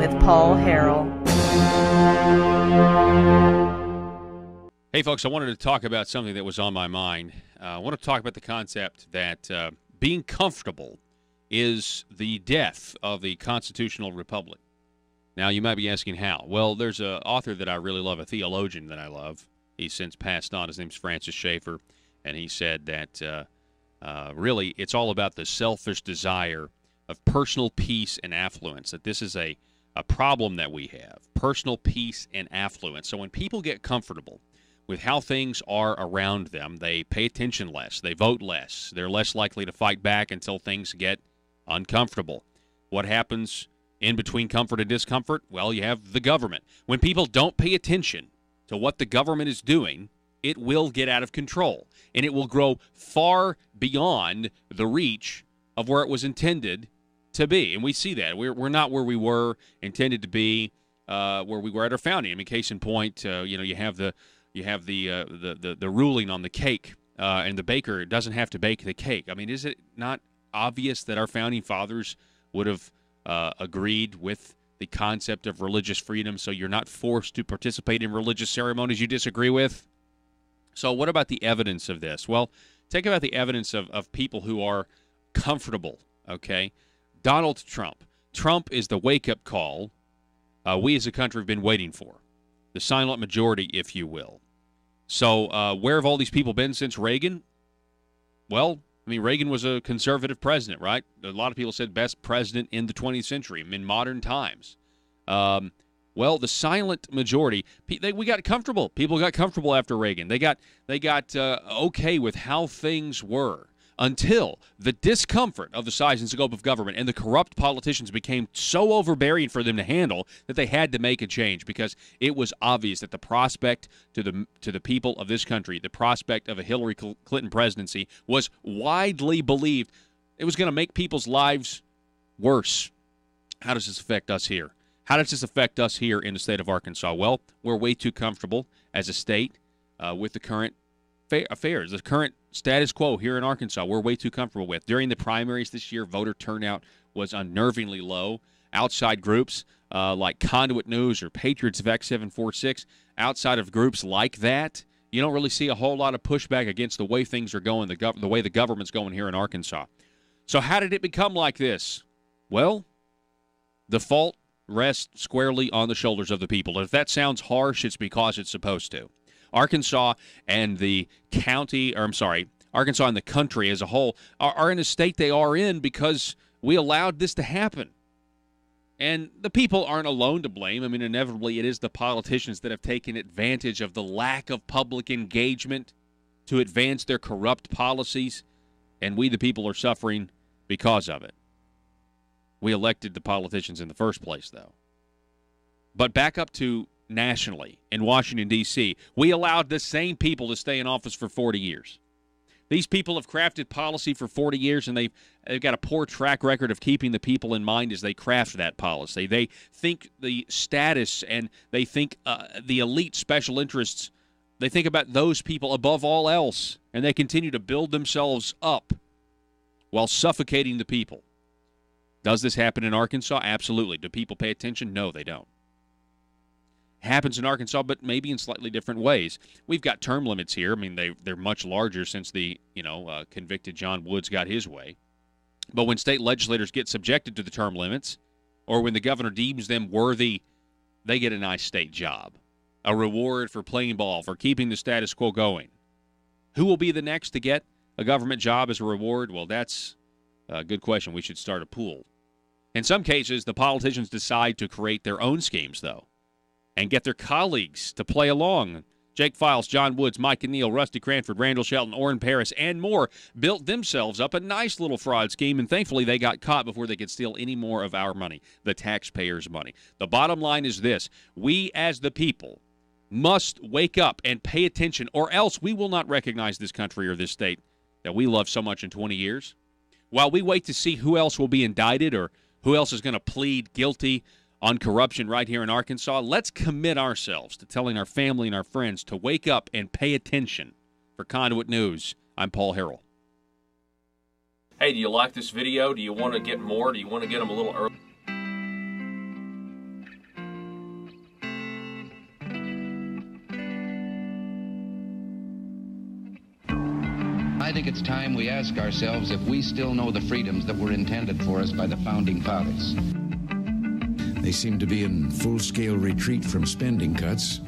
with Paul Harrell. Hey, folks, I wanted to talk about something that was on my mind. I want to talk about the concept that being comfortable is the death of the constitutional republic. Now, you might be asking how. Well, there's an author that I really love, a theologian that I love. He's since passed on. His name's Francis Schaeffer, and he said that really it's all about the selfish desire of personal peace and affluence, that this is a problem that we have, personal peace and affluence. So when people get comfortable with how things are around them, they pay attention less, they vote less, they're less likely to fight back until things get uncomfortable. What happens in between comfort and discomfort? Well, you have the government. When people don't pay attention to what the government is doing, it will get out of control, and it will grow far beyond the reach of where it was intended to be. And we see that. We're not where we were intended to be, where we were at our founding. I mean, case in point, you have the ruling on the cake, and the baker doesn't have to bake the cake. I mean, is it not obvious that our founding fathers would have agreed with the concept of religious freedom, so you're not forced to participate in religious ceremonies you disagree with? So what about the evidence of this? Well, take about the evidence of people who are comfortable, okay? Donald Trump. Trump is the wake-up call we as a country have been waiting for, the silent majority, if you will. So where have all these people been since Reagan? Well, I mean, Reagan was a conservative president, right? A lot of people said best president in the 20th century, in modern times. Well, the silent majority, we got comfortable. People got comfortable after Reagan. They got okay with how things were until the discomfort of the size and scope of government and the corrupt politicians became so overbearing for them to handle that they had to make a change, because it was obvious that the prospect to the people of this country, the prospect of a Hillary Clinton presidency, was widely believed it was going to make people's lives worse. How does this affect us here? How does this affect us here in the state of Arkansas? Well, we're way too comfortable as a state with the current affairs, the current status quo here in Arkansas. We're way too comfortable with. During the primaries this year, voter turnout was unnervingly low. Outside groups like Conduit News or Patriots of X746, outside of groups like that, you don't really see a whole lot of pushback against the way things are going, the way the government's going here in Arkansas. So how did it become like this? Well, the fault rests squarely on the shoulders of the people. And if that sounds harsh, it's because it's supposed to. Arkansas and the Arkansas and the country as a whole are in a state they are in because we allowed this to happen. And the people aren't alone to blame. I mean, inevitably, it is the politicians that have taken advantage of the lack of public engagement to advance their corrupt policies, and we, the people, are suffering because of it. We elected the politicians in the first place, though. But back up to nationally, in Washington, D.C., we allowed the same people to stay in office for 40 years. These people have crafted policy for 40 years, and they've got a poor track record of keeping the people in mind as they craft that policy. They think the status and they think the elite special interests, they think about those people above all else, and they continue to build themselves up while suffocating the people. Does this happen in Arkansas? Absolutely. Do people pay attention? No, they don't. Happens in Arkansas, but maybe in slightly different ways. We've got term limits here. I mean, they're much larger since the convicted John Woods got his way. But when state legislators get subjected to the term limits, or when the governor deems them worthy, they get a nice state job, a reward for playing ball, for keeping the status quo going. Who will be the next to get a government job as a reward? Well, that's a good question. We should start a pool. In some cases, the politicians decide to create their own schemes, though, and get their colleagues to play along. Jake Files, John Woods, Mike and Neal, Rusty Cranford, Randall Shelton, Orrin Paris, and more built themselves up a nice little fraud scheme, and thankfully they got caught before they could steal any more of our money, the taxpayers' money. The bottom line is this: we as the people must wake up and pay attention, or else we will not recognize this country or this state that we love so much in 20 years. While we wait to see who else will be indicted or who else is going to plead guilty on corruption right here in Arkansas, let's commit ourselves to telling our family and our friends to wake up and pay attention. For Conduit News, I'm Paul Harrell. Hey, do you like this video? Do you want to get more? Do you want to get them a little early? I think it's time we ask ourselves if we still know the freedoms that were intended for us by the Founding Fathers. They seem to be in full-scale retreat from spending cuts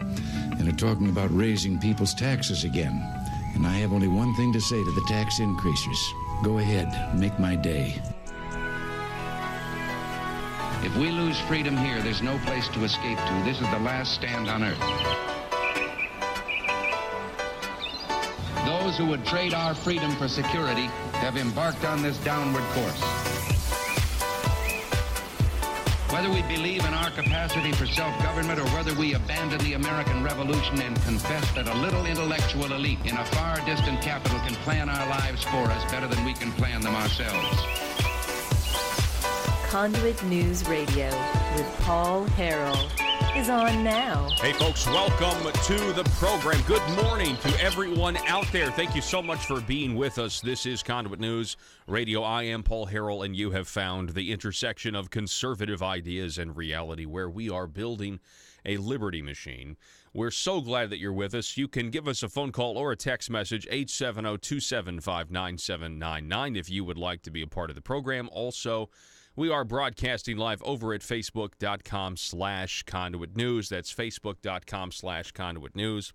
and are talking about raising people's taxes again. And I have only one thing to say to the tax increasers. Go ahead, make my day. If we lose freedom here, there's no place to escape to. This is the last stand on earth. Those who would trade our freedom for security have embarked on this downward course. Whether we believe in our capacity for self-government or whether we abandon the American Revolution and confess that a little intellectual elite in a far distant capital can plan our lives for us better than we can plan them ourselves. Conduit News Radio with Paul Harrell is on now. Hey, folks, welcome to the program. Good morning to everyone out there. Thank you so much for being with us. This is Conduit News Radio. I am Paul Harrell, and you have found the intersection of conservative ideas and reality where we are building a liberty machine. We're so glad that you're with us. You can give us a phone call or a text message, 870-275-9799, if you would like to be a part of the program. Also, we are broadcasting live over at Facebook.com/Conduit News. That's Facebook.com/Conduit News.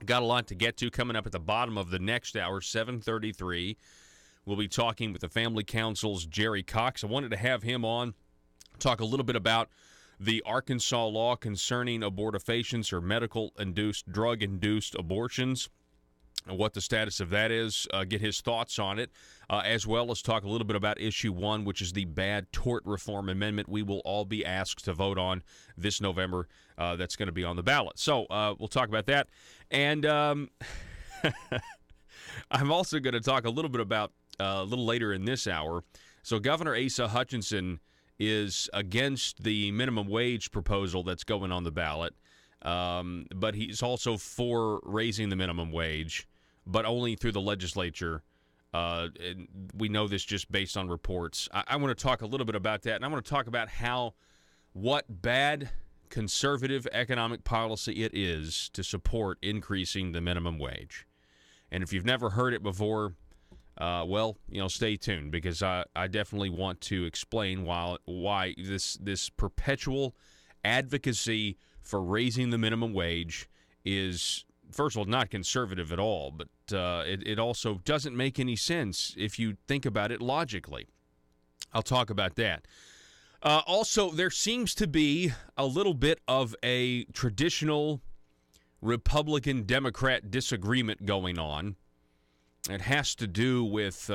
Got a lot to get to coming up at the bottom of the next hour, 7:33. We'll be talking with the Family Council's Jerry Cox. I wanted to have him on, talk a little bit about the Arkansas law concerning abortifacients or medical-induced, drug-induced abortions, what the status of that is, get his thoughts on it, as well as talk a little bit about Issue 1, which is the bad tort reform amendment we will all be asked to vote on this November. That's going to be on the ballot. So we'll talk about that. And I'm also going to talk a little bit about, a little later in this hour, so Governor Asa Hutchinson is against the minimum wage proposal that's going on the ballot, but he's also for raising the minimum wage, but only through the legislature. And we know this just based on reports. I want to talk a little bit about that, and I want to talk about what bad conservative economic policy it is to support increasing the minimum wage. And if you've never heard it before, stay tuned, because I definitely want to explain why this perpetual advocacy for raising the minimum wage is, first of all, not conservative at all, but it also doesn't make any sense if you think about it logically. I'll talk about that. Also, there seems to be a little bit of a traditional Republican-Democrat disagreement going on. It has to do with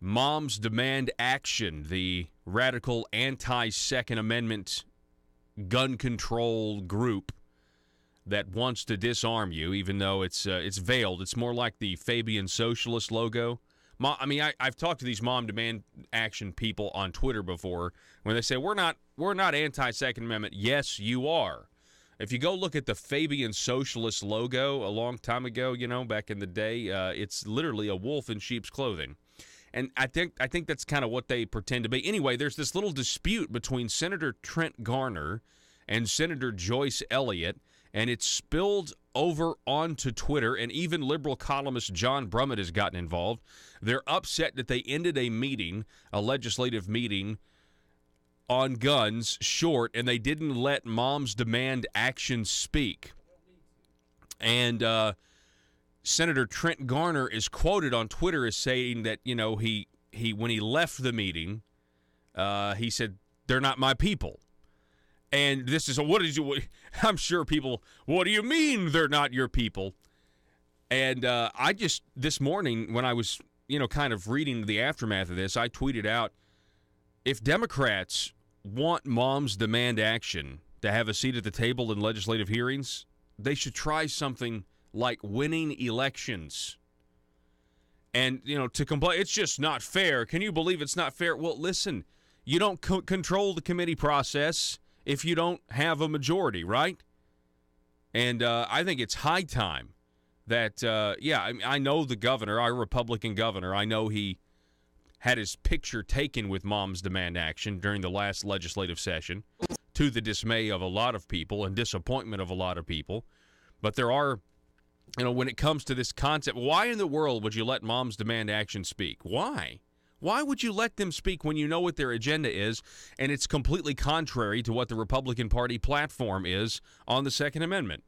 Moms Demand Action, the radical anti-Second Amendment gun control group that wants to disarm you, even though it's veiled. It's more like the Fabian Socialist logo. I've talked to these Mom Demand Action people on Twitter before when they say, we're not anti-Second Amendment. Yes, you are. If you go look at the Fabian Socialist logo a long time ago, back in the day, it's literally a wolf in sheep's clothing. And I think that's kind of what they pretend to be. Anyway, there's this little dispute between Senator Trent Garner and Senator Joyce Elliott, and it's spilled over onto Twitter, and even liberal columnist John Brummett has gotten involved. They're upset that they ended a legislative meeting, on guns short, and they didn't let Moms Demand Action speak. And Senator Trent Garner is quoted on Twitter as saying that, he when he left the meeting, he said, "They're not my people." And this is I'm sure people, what do you mean they're not your people? And I just, this morning when I was, kind of reading the aftermath of this, I tweeted out, if Democrats want Moms Demand Action to have a seat at the table in legislative hearings, they should try something like winning elections. And, to complain, it's just not fair. Can you believe it's not fair? Well, listen, you don't control the committee process if you don't have a majority, right? And I think it's high time that, I know the governor, our Republican governor, I know he had his picture taken with Moms Demand Action during the last legislative session, to the dismay of a lot of people and disappointment of a lot of people. But there are when it comes to this concept, why in the world would you let Moms Demand Action speak? Why? Why would you let them speak when you know what their agenda is, and it's completely contrary to what the Republican Party platform is on the Second Amendment?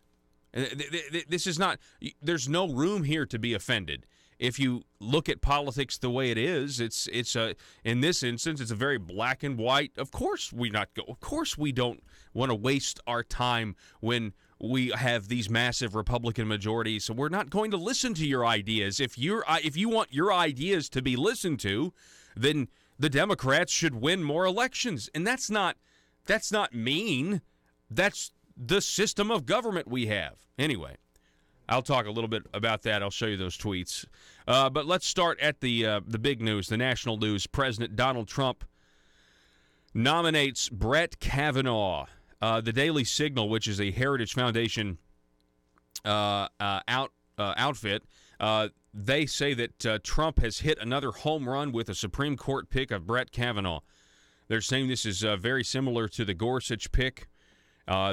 This is not – there's no room here to be offended. If you look at politics the way it is, it's in this instance, it's a very black and white. Of course we don't want to waste our time when we have these massive Republican majorities. So we're not going to listen to your ideas. If you want your ideas to be listened to, then the Democrats should win more elections. And that's not mean. That's the system of government we have. Anyway, I'll talk a little bit about that. I'll show you those tweets. But let's start at the big news, the national news. President Donald Trump nominates Brett Kavanaugh. The Daily Signal, which is a Heritage Foundation outfit, they say that Trump has hit another home run with a Supreme Court pick of Brett Kavanaugh. They're saying this is very similar to the Gorsuch pick.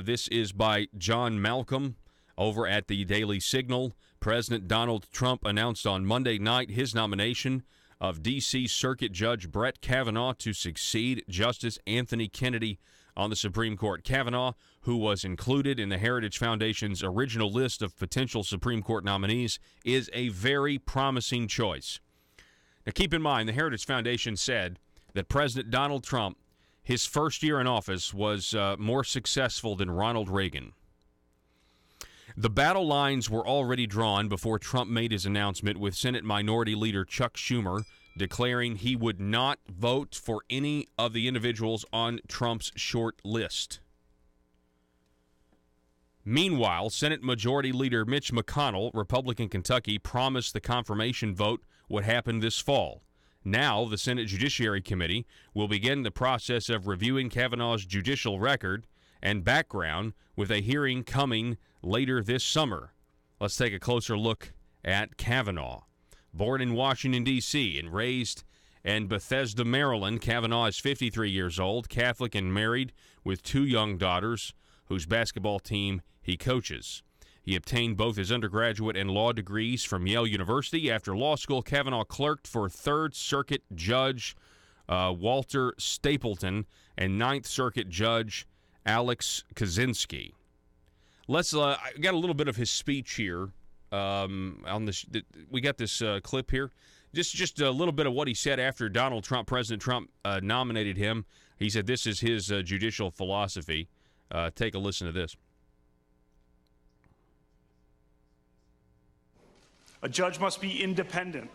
This is by John Malcolm over at the Daily Signal. President Donald Trump announced on Monday night his nomination of D.C. Circuit Judge Brett Kavanaugh to succeed Justice Anthony Kennedy on the Supreme Court. Kavanaugh, who was included in the Heritage Foundation's original list of potential Supreme Court nominees, is a very promising choice. Now, keep in mind, the Heritage Foundation said that President Donald Trump, his first year in office, was more successful than Ronald Reagan. The battle lines were already drawn before Trump made his announcement, with Senate Minority Leader Chuck Schumer declaring he would not vote for any of the individuals on Trump's short list. Meanwhile, Senate Majority Leader Mitch McConnell, Republican Kentucky, promised the confirmation vote would happen this fall. Now, the Senate Judiciary Committee will begin the process of reviewing Kavanaugh's judicial record and background, with a hearing coming later this summer. Let's take a closer look at Kavanaugh. Born in Washington, D.C. and raised in Bethesda, Maryland, Kavanaugh is 53 years old, Catholic, and married with 2 young daughters whose basketball team he coaches. He obtained both his undergraduate and law degrees from Yale University. After law school, Kavanaugh clerked for Third Circuit Judge Walter Stapleton and Ninth Circuit Judge Alex Kaczynski. I got a little bit of his speech here. On this, we got this clip here. Just a little bit of what he said after President Trump nominated him. He said this is his judicial philosophy. Take a listen to this. A judge must be independent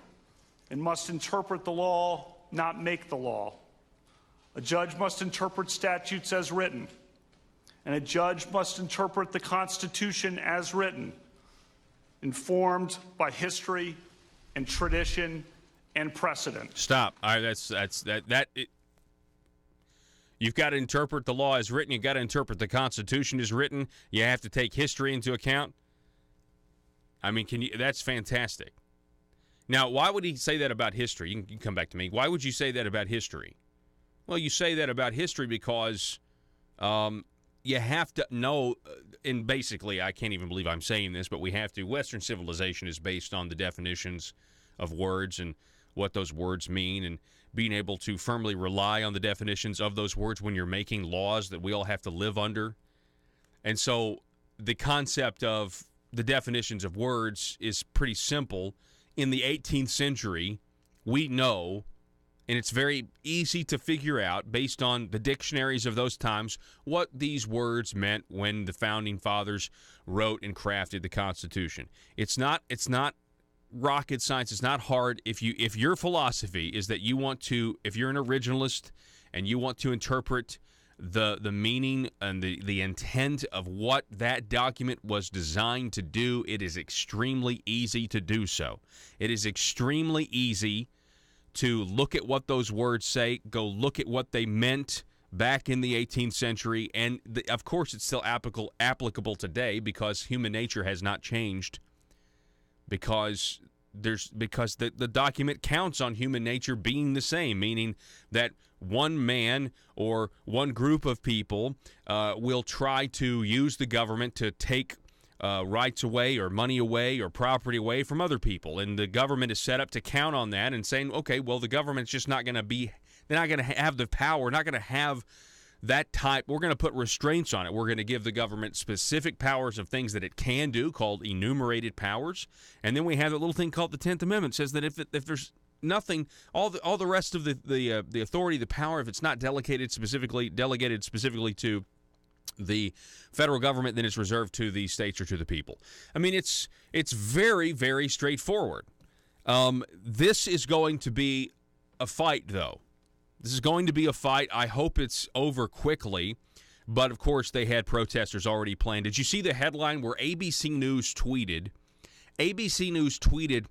and must interpret the law, not make the law. A judge must interpret statutes as written, and a judge must interpret the Constitution as written, informed by history and tradition and precedent. Stop. All right, you've got to interpret the law as written. You've got to interpret the Constitution as written. You have to take history into account. I mean, that's fantastic. Now, why would he say that about history? You can come back to me. Why would you say that about history? Well, you say that about history because you have to know, and basically, I can't even believe I'm saying this, but we have to. Western civilization is based on the definitions of words and what those words mean, and being able to firmly rely on the definitions of those words when you're making laws that we all have to live under. And so the concept of the definitions of words is pretty simple. In the 18th century, we know, and it's very easy to figure out based on the dictionaries of those times, what these words meant when the founding fathers wrote and crafted the Constitution. It's not rocket science. It's not hard. If your philosophy is that if you're an originalist and you want to interpret the meaning and the intent of what that document was designed to do, it is extremely easy to do so. It is extremely easy to look at what those words say, go look at what they meant back in the 18th century, and of course it's still applicable today because human nature has not changed, because the document counts on human nature being the same, meaning that one man or one group of people will try to use the government to take rights away or money away or property away from other people. And the government is set up to count on that and saying, okay, well, the government's just not going to be, they're not going to have the power, not going to have that type. We're going to put restraints on it. We're going to give the government specific powers of things that it can do, called enumerated powers. And then we have that little thing called the 10th Amendment, says that if there's nothing, all the rest of the authority, the power, if it's not delegated specifically to the federal government, then it's reserved to the states or to the people. I mean, it's very, very straightforward. This is going to be a fight, though. This is going to be a fight. I hope it's over quickly. But, of course, they had protesters already planned. Did you see the headline where ABC News tweeted? ABC News tweeted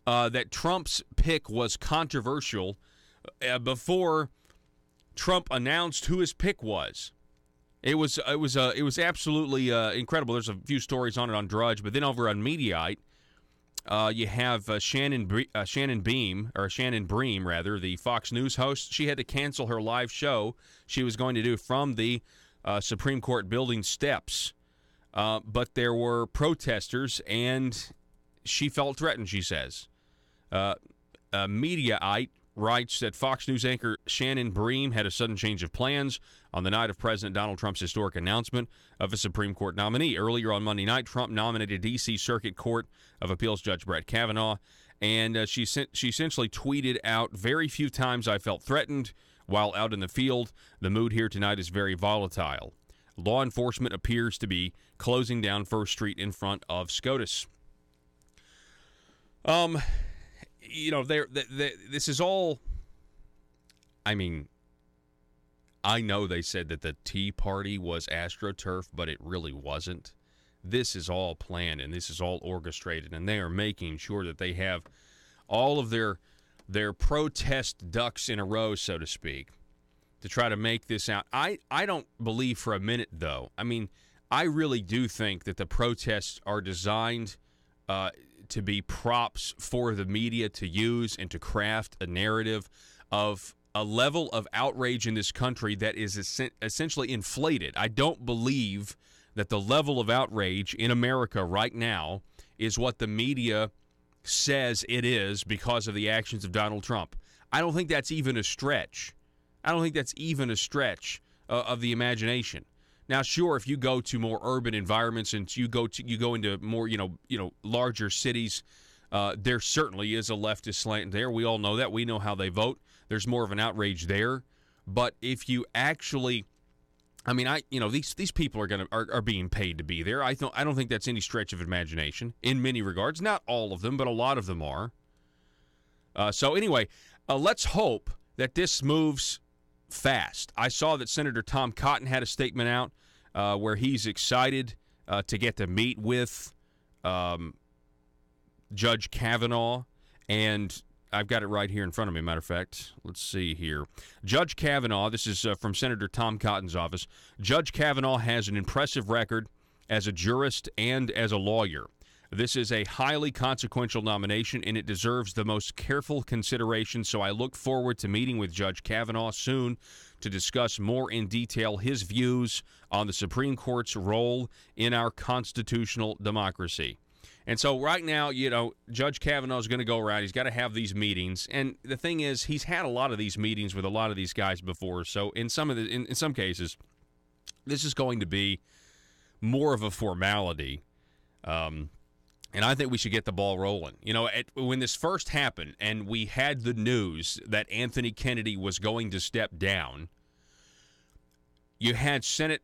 that Trump's pick was controversial before Trump announced who his pick was. It was absolutely incredible. There's a few stories on it on Drudge, but then over on Mediaite, you have Shannon Bream, the Fox News host. She had to cancel her live show she was going to do from the Supreme Court building steps. But there were protesters, and she felt threatened, she says. Mediaite writes that Fox News anchor Shannon Bream had a sudden change of plans on the night of President Donald Trump's historic announcement of a Supreme Court nominee. Earlier on Monday night, Trump nominated D.C. Circuit Court of Appeals Judge Brett Kavanaugh, and she essentially tweeted out, "Very few times I felt threatened while out in the field. The mood here tonight is very volatile. Law enforcement appears to be closing down First Street in front of SCOTUS." This is all, I mean, I know they said that the Tea Party was AstroTurf, but it really wasn't. This is all planned, and this is all orchestrated, and they are making sure that they have all of their protest ducks in a row, so to speak, to try to make this out. I don't believe for a minute, though. I mean, I really do think that the protests are designed to be props for the media to use and to craft a narrative of a level of outrage in this country that is essentially inflated. I don't believe that the level of outrage in America right now is what the media says it is because of the actions of Donald Trump. I don't think that's even a stretch. of the imagination. Now, sure, if you go to more urban environments and you go into more, larger cities, there certainly is a leftist slant there. We all know that. We know how they vote. There's more of an outrage there. But if you actually, these people are being paid to be there. I don't think that's any stretch of imagination in many regards. Not all of them, but a lot of them are. So anyway, let's hope that this moves fast. I saw that Senator Tom Cotton had a statement out where he's excited to get to meet with Judge Kavanaugh, and I've got it right here in front of me, matter of fact. Let's see here. Judge Kavanaugh, this is from Senator Tom Cotton's office. Judge Kavanaugh has an impressive record as a jurist and as a lawyer. This is a highly consequential nomination, and it deserves the most careful consideration, so I look forward to meeting with Judge Kavanaugh soon to discuss more in detail his views on the Supreme Court's role in our constitutional democracy. And so right now, Judge Kavanaugh is going to go around. He's got to have these meetings. And the thing is, he's had a lot of these meetings with a lot of these guys before. So in some cases, this is going to be more of a formality. And I think we should get the ball rolling. When this first happened and we had the news that Anthony Kennedy was going to step down, you had Senate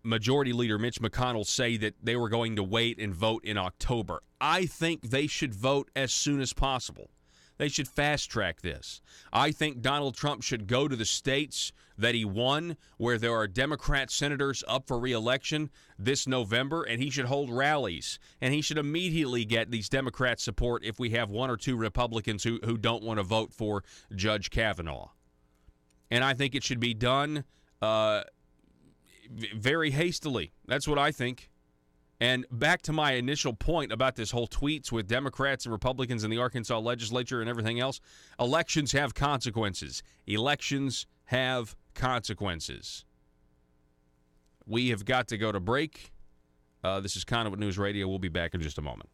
Majority Leader Mitch McConnell say that they were going to wait and vote in October. I think they should vote as soon as possible. They should fast-track this. I think Donald Trump should go to the states that he won, where there are Democrat senators up for re-election this November, and he should hold rallies. And he should immediately get these Democrat support if we have one or two Republicans who don't want to vote for Judge Kavanaugh. And I think it should be done very hastily. That's what I think. And back to my initial point about this whole tweets with Democrats and Republicans in the Arkansas legislature and everything else, elections have consequences. Elections have consequences. We have got to go to break. This is Conduit News Radio. We'll be back in just a moment.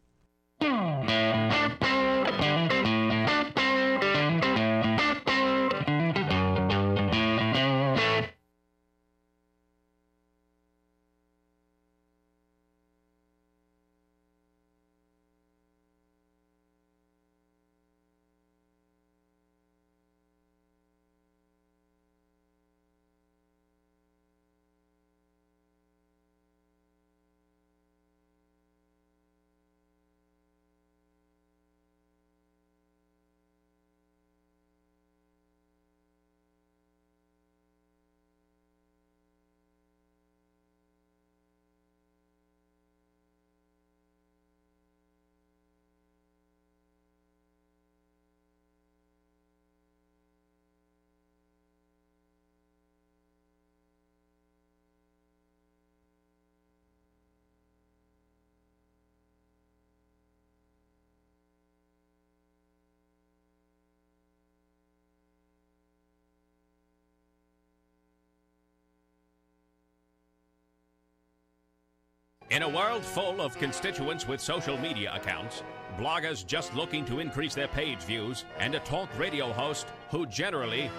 In a world full of constituents with social media accounts, bloggers just looking to increase their page views, and a talk radio host who generally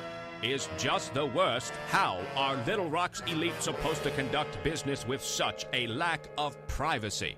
is just the worst, how are Little Rock's elite supposed to conduct business with such a lack of privacy?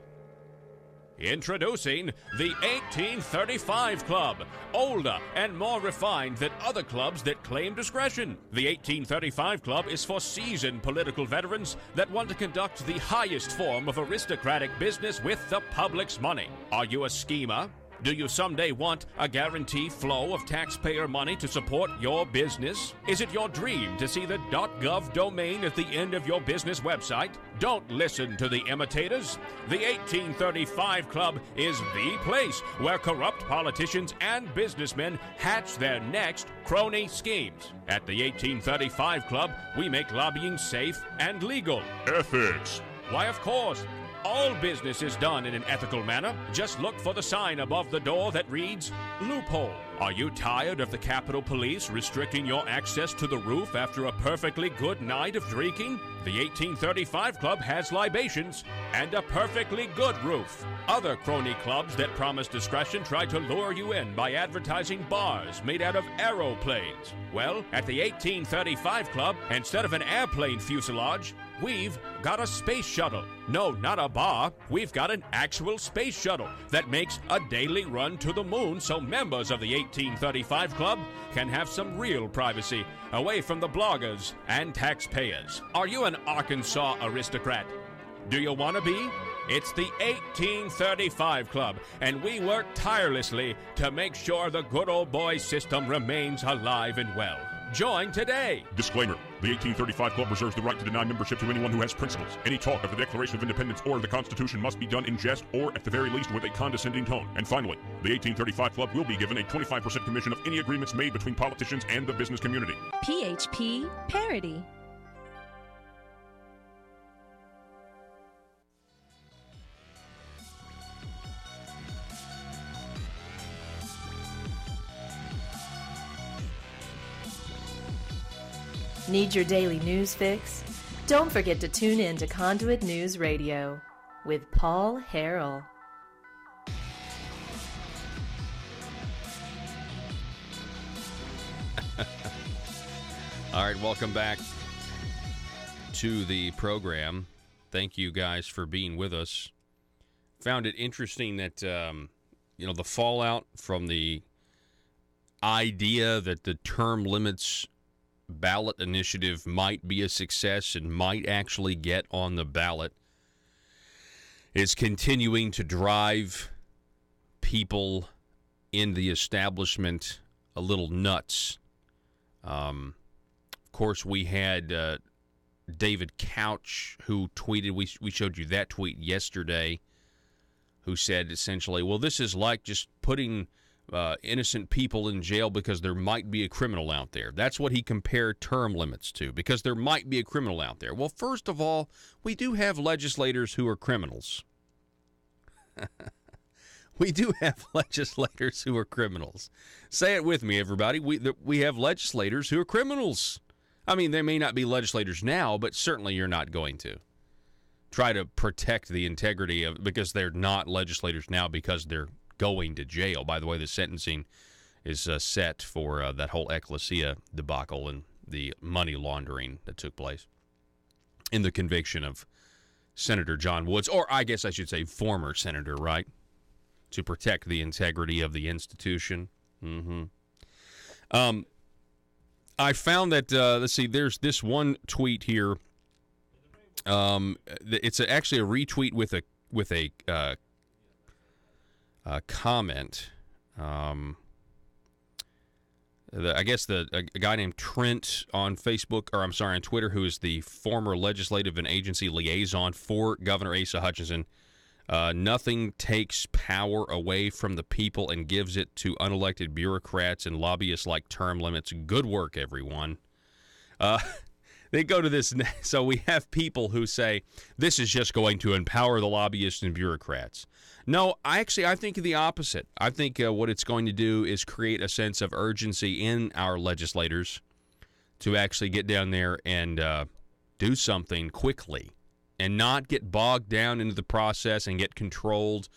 Introducing the 1835 Club, older and more refined than other clubs that claim discretion. The 1835 Club is for seasoned political veterans that want to conduct the highest form of aristocratic business with the public's money. Are you a schemer? Do you someday want a guaranteed flow of taxpayer money to support your business? Is it your dream to see the .gov domain at the end of your business website? Don't listen to the imitators. The 1835 Club is the place where corrupt politicians and businessmen hatch their next crony schemes. At the 1835 Club, we make lobbying safe and legal. Ethics. Why, of course. All business is done in an ethical manner. Just look for the sign above the door that reads, loophole. Are you tired of the Capitol Police restricting your access to the roof after a perfectly good night of drinking? The 1835 Club has libations and a perfectly good roof. Other crony clubs that promise discretion try to lure you in by advertising bars made out of aeroplanes. Well, at the 1835 Club, instead of an airplane fuselage, we've got a space shuttle. No, not a bar. We've got an actual space shuttle that makes a daily run to the moon so members of the 1835 Club can have some real privacy away from the bloggers and taxpayers. Are you an Arkansas aristocrat? Do you want to be? It's the 1835 Club, and we work tirelessly to make sure the good old boy system remains alive and well. Join today. Disclaimer. The 1835 Club reserves the right to deny membership to anyone who has principles. Any talk of the Declaration of Independence or the Constitution must be done in jest or, at the very least, with a condescending tone. And finally, the 1835 Club will be given a 25% commission of any agreements made between politicians and the business community. PHP Parody. Need your daily news fix? Don't forget to tune in to Conduit News Radio with Paul Harrell. All right, welcome back to the program. Thank you guys for being with us. Found it interesting that, the fallout from the idea that the term limits ballot initiative might be a success and might actually get on the ballot is continuing to drive people in the establishment a little nuts. Of course, we had David Couch, who tweeted, we showed you that tweet yesterday, who said essentially, well, this is like just putting innocent people in jail because there might be a criminal out there. That's what he compared term limits to, because there might be a criminal out there. Well, first of all, we do have legislators who are criminals. We do have legislators who are criminals. Say it with me, everybody. We have legislators who are criminals. I mean, they may not be legislators now, but certainly you're not going to. try to protect the integrity of, because they're not legislators now because they're going to jail. By the way, the sentencing is set for that whole Ecclesia debacle and the money laundering that took place in the conviction of Senator John Woods, or I guess I should say former senator, right, to protect the integrity of the institution. I found that, let's see, there's this one tweet here. It's actually a retweet with a comment. I guess a guy named Trent on Facebook, or I'm sorry, on Twitter, who is the former legislative and agency liaison for Governor Asa Hutchinson. Nothing takes power away from the people and gives it to unelected bureaucrats and lobbyists like term limits. Good work, everyone. They go to this. So we have people who say this is just going to empower the lobbyists and bureaucrats. No, I think the opposite. I think what it's going to do is create a sense of urgency in our legislators to actually get down there and do something quickly and not get bogged down into the process and get controlled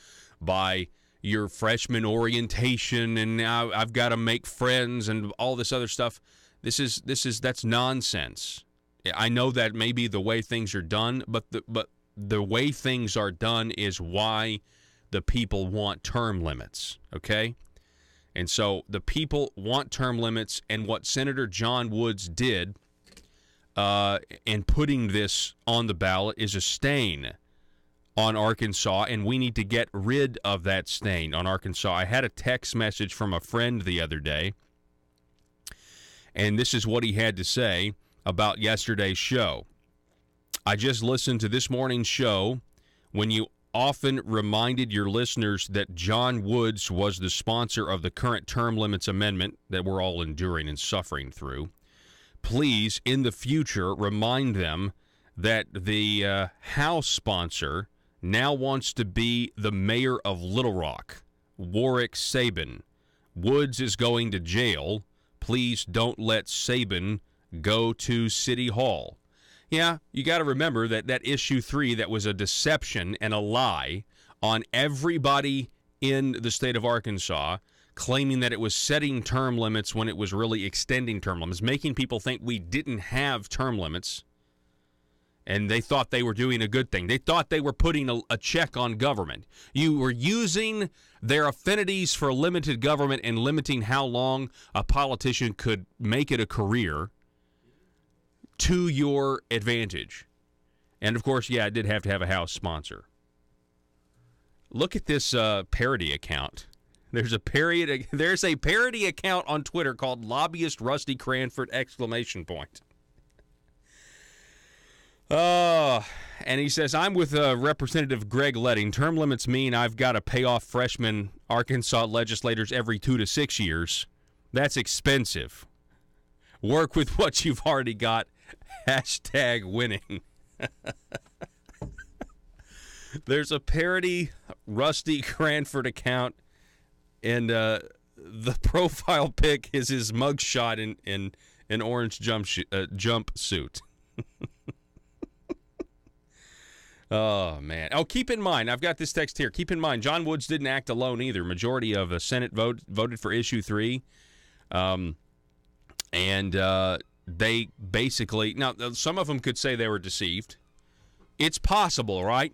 by your freshman orientation and now I've got to make friends and all this other stuff. That's nonsense. I know that may be the way things are done, but the way things are done is why the people want term limits, okay? And so the people want term limits, and what Senator John Woods did in putting this on the ballot is a stain on Arkansas, and we need to get rid of that stain on Arkansas. I had a text message from a friend the other day, and this is what he had to say about yesterday's show. I just listened to this morning's show when you often reminded your listeners that John Woods was the sponsor of the current term limits amendment that we're all enduring and suffering through. Please, in the future, remind them that the House sponsor now wants to be the mayor of Little Rock, Warwick Sabin. Woods is going to jail. Please don't let Sabin go to City Hall. Yeah, you got to remember that issue 3, that was a deception and a lie on everybody in the state of Arkansas, claiming that it was setting term limits when it was really extending term limits, making people think we didn't have term limits, and they thought they were doing a good thing. They thought they were putting a check on government. You were using their affinities for limited government and limiting how long a politician could make it a career to your advantage. And, of course, yeah, it did have to have a House sponsor. Look at this parody account. There's a parody account on Twitter called Lobbyist Rusty Cranford ! And he says, I'm with Representative Greg Letting. Term limits mean I've got to pay off freshman Arkansas legislators every 2 to 6 years. That's expensive. Work with what you've already got. #winning. There's a parody Rusty Cranford account, and the profile pic is his mugshot in an orange jumpsuit. Oh, man. Oh, keep in mind, I've got this text here. Keep in mind, John Woods didn't act alone either. Majority of the Senate voted for issue 3. They basically, now some of them could say they were deceived. It's possible, right?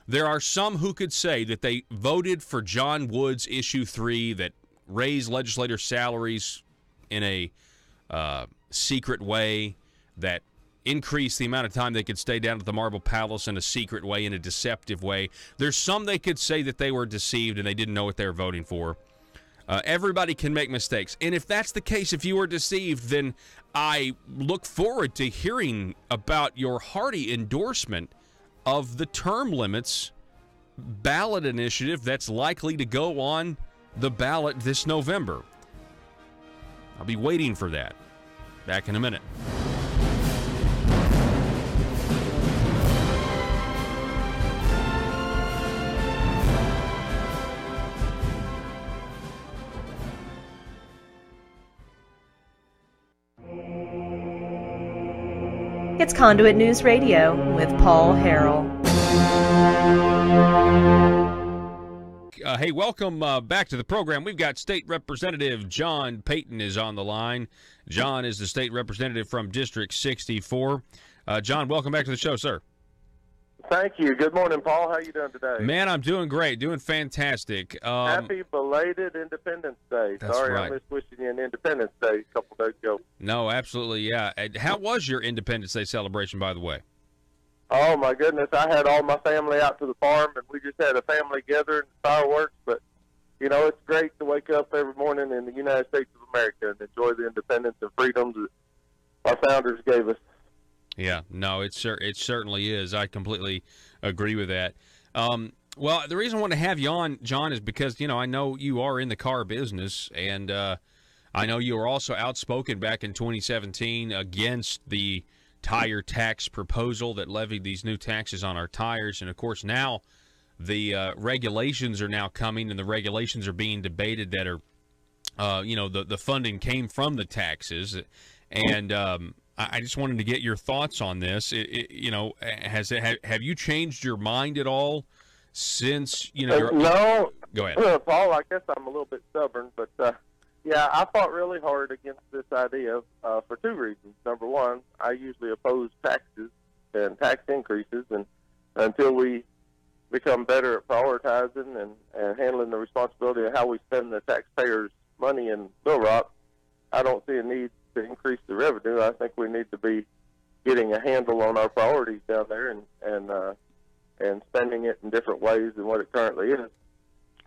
There are some who could say that they voted for John Woods issue 3 that raised legislator salaries in a secret way, that increased the amount of time they could stay down at the Marble Palace in a secret way, in a deceptive way. There's some they could say that they were deceived and they didn't know what they were voting for. Everybody can make mistakes. And if that's the case, if you were deceived, then I look forward to hearing about your hearty endorsement of the term limits ballot initiative that's likely to go on the ballot this November. I'll be waiting for that. Back in a minute. It's Conduit News Radio with Paul Harrell. Hey, welcome back to the program. We've got State Representative John Payton is on the line. John is the state representative from District 64. John, welcome back to the show, sir. Thank you. Good morning, Paul. How you doing today? Man, I'm doing great, doing fantastic. Happy belated Independence Day. That's Sorry, right. I missed wishing you an Independence Day a couple days ago. No, absolutely, yeah. How was your Independence Day celebration, by the way? Oh, my goodness. I had all my family out to the farm, and we just had a family gathering, fireworks. But, you know, it's great to wake up every morning in the United States of America and enjoy the independence and freedoms that our founders gave us. Yeah, no, it certainly is. I completely agree with that. Well, the reason I want to have you on, John, is because, you know, I know you are in the car business, and I know you were also outspoken back in 2017 against the tire tax proposal that levied these new taxes on our tires. And, of course, now the regulations are now coming, and the regulations are being debated that are, you know, the funding came from the taxes. And I just wanted to get your thoughts on this. You know, have you changed your mind at all since, you know? No. Go ahead. Paul, I guess I'm a little bit stubborn, but yeah, I fought really hard against this idea for two reasons. Number one, I usually oppose taxes and tax increases, and until we become better at prioritizing and handling the responsibility of how we spend the taxpayers' money in Little Rock, I don't see a need to increase the revenue. I think we need to be getting a handle on our priorities down there and spending it in different ways than what it currently is.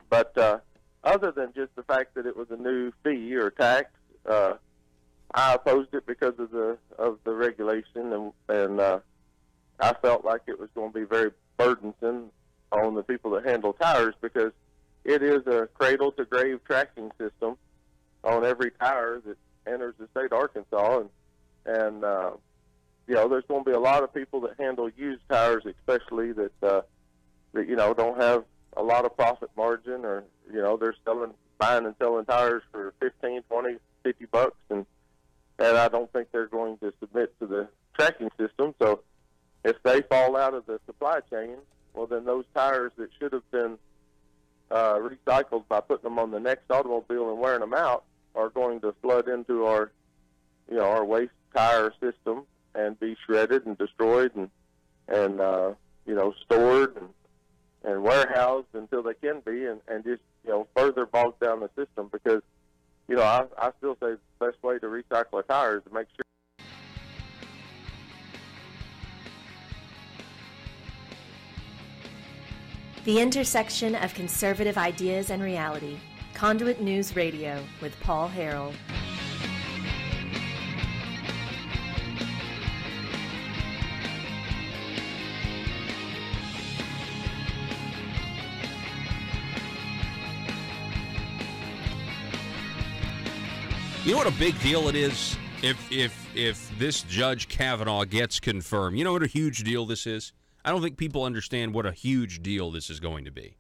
But other than just the fact that it was a new fee or tax, I opposed it because of the regulation, and I felt like it was going to be very burdensome on the people that handle tires, because it is a cradle-to-grave tracking system on every tire that enters the state of Arkansas, and you know, there's going to be a lot of people that handle used tires, especially that you know, don't have a lot of profit margin, or you know, they're buying and selling tires for 15, 20, 50 bucks, and I don't think they're going to submit to the tracking system. So if they fall out of the supply chain, well, then those tires that should have been recycled by putting them on the next automobile and wearing them out are going to flood into our, you know, our waste tire system and be shredded and destroyed and you know, stored and warehoused until they can be, and just, you know, further bog down the system, because, you know, I still say the best way to recycle a tire is to make sure. The intersection of conservative ideas and reality. Conduit News Radio with Paul Harrell. You know what a big deal it is if this Judge Kavanaugh gets confirmed? You know what a huge deal this is? I don't think people understand what a huge deal this is going to be.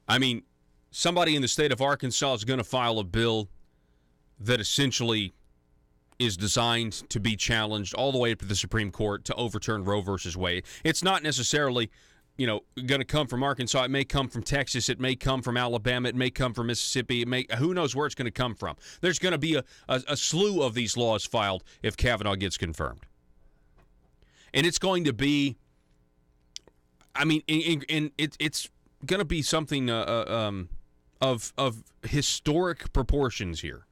I mean, somebody in the state of Arkansas is going to file a bill that essentially is designed to be challenged all the way up to the Supreme Court to overturn Roe versus Wade. It's not necessarily, you know, going to come from Arkansas. It may come from Texas. It may come from Alabama. It may come from Mississippi. Who knows where it's going to come from. There's going to be a slew of these laws filed if Kavanaugh gets confirmed. And it's going to be, I mean, it's going to be something of historic proportions here.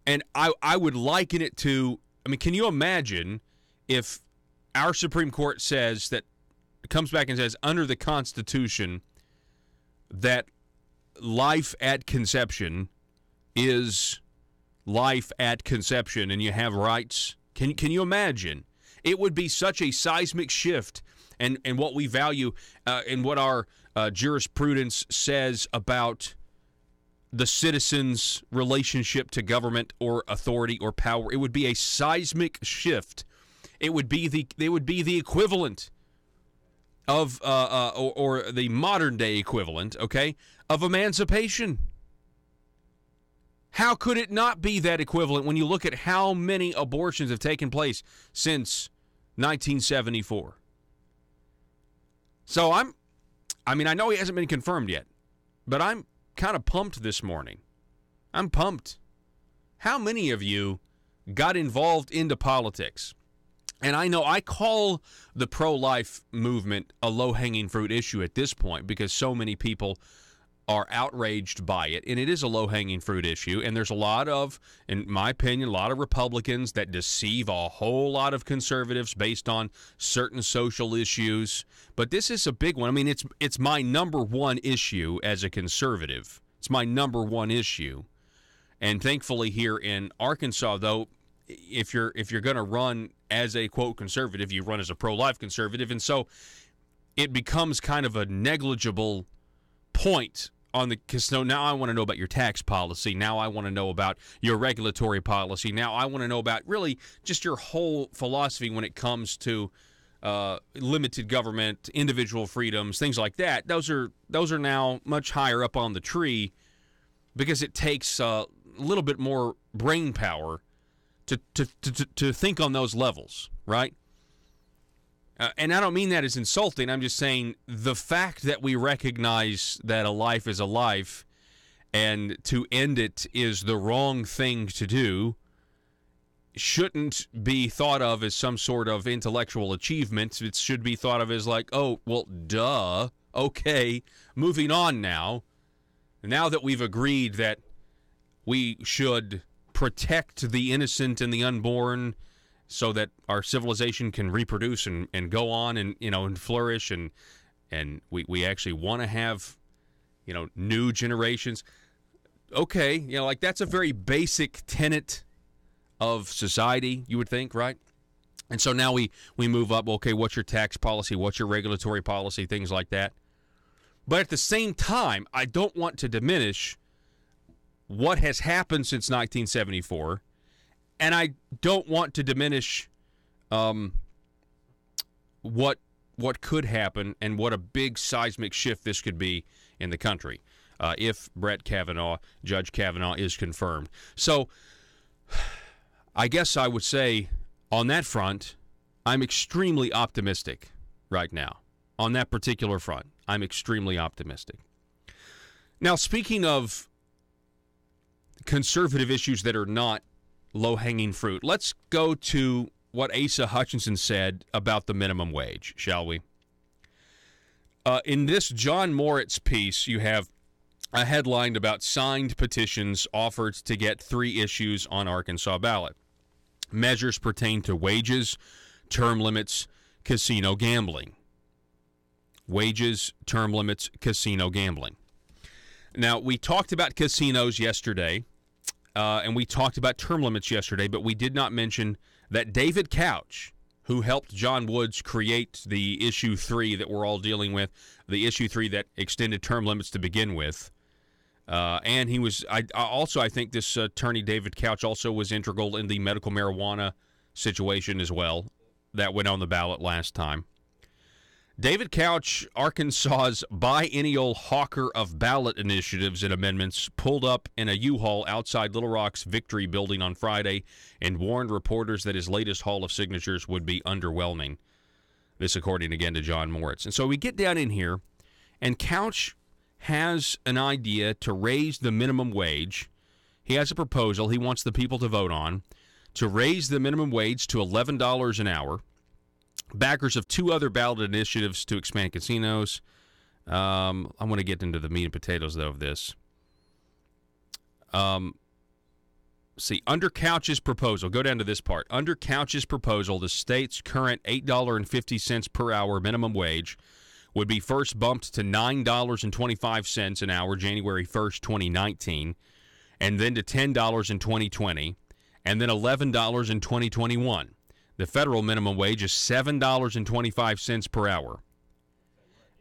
And I would liken it to, I mean, can you imagine if our Supreme Court says that, comes back and says under the Constitution that life at conception is life at conception and you have rights? Can you imagine? It would be such a seismic shift, and what we value and what our jurisprudence says about the citizen's relationship to government or authority or power. It would be a seismic shift. It would be the equivalent of or the modern day equivalent, okay, of emancipation. How could it not be that equivalent when you look at how many abortions have taken place since 1974. So I know he hasn't been confirmed yet, but I'm kind of pumped this morning. I'm pumped. How many of you got involved into politics? And I know I call the pro-life movement a low-hanging fruit issue at this point because so many people are outraged by it, and it is a low-hanging fruit issue, and there's a lot of, in my opinion, a lot of Republicans that deceive a whole lot of conservatives based on certain social issues, but this is a big one. I mean, it's my number one issue as a conservative. It's my number one issue, and thankfully here in Arkansas, though, if you're going to run as a, quote, conservative, you run as a pro-life conservative, and so it becomes kind of a negligible point on the, because now I want to know about your tax policy. Now I want to know about your regulatory policy. Now I want to know about really just your whole philosophy when it comes to limited government, individual freedoms, things like that. Those are now much higher up on the tree because it takes a little bit more brain power to think on those levels, right? And I don't mean that as insulting. I'm just saying the fact that we recognize that a life is a life and to end it is the wrong thing to do shouldn't be thought of as some sort of intellectual achievement. It should be thought of as like, oh, well, duh. Okay, moving on now. Now that we've agreed that we should protect the innocent and the unborn so that our civilization can reproduce and go on and flourish and we actually want to have new generations. Okay, like that's a very basic tenet of society, you would think, right? And so now we move up, okay, what's your tax policy, what's your regulatory policy, things like that. But at the same time, I don't want to diminish what has happened since 1974. And I don't want to diminish what could happen and what a big seismic shift this could be in the country if Judge Kavanaugh, is confirmed. So I guess I would say on that front, I'm extremely optimistic right now. On that particular front, I'm extremely optimistic. Now, speaking of conservative issues that are not low-hanging fruit, let's go to what Asa Hutchinson said about the minimum wage, shall we? In this John Moritz piece, you have a headline about signed petitions offered to get 3 issues on Arkansas ballot. Measures pertain to wages, term limits, casino gambling. Wages, term limits, casino gambling. Now, we talked about casinos yesterday. And we talked about term limits yesterday, but we did not mention that David Couch, who helped John Woods create the issue 3 that we're all dealing with, the issue 3 that extended term limits to begin with, and he was, I think this attorney David Couch also was integral in the medical marijuana situation as well that went on the ballot last time. David Couch, Arkansas's biennial hawker of ballot initiatives and amendments, pulled up in a U-Haul outside Little Rock's Victory building on Friday and warned reporters that his latest haul of signatures would be underwhelming. This according again to John Moritz. And so we get down in here, and Couch has an idea to raise the minimum wage. He has a proposal he wants the people to vote on to raise the minimum wage to $11 an hour. Backers of 2 other ballot initiatives to expand casinos. I want to get into the meat and potatoes, though, of this. Under Couch's proposal, go down to this part. Under Couch's proposal, the state's current $8.50 per hour minimum wage would be first bumped to $9.25 an hour January 1st, 2019, and then to $10 in 2020, and then $11 in 2021. The federal minimum wage is $7.25 per hour.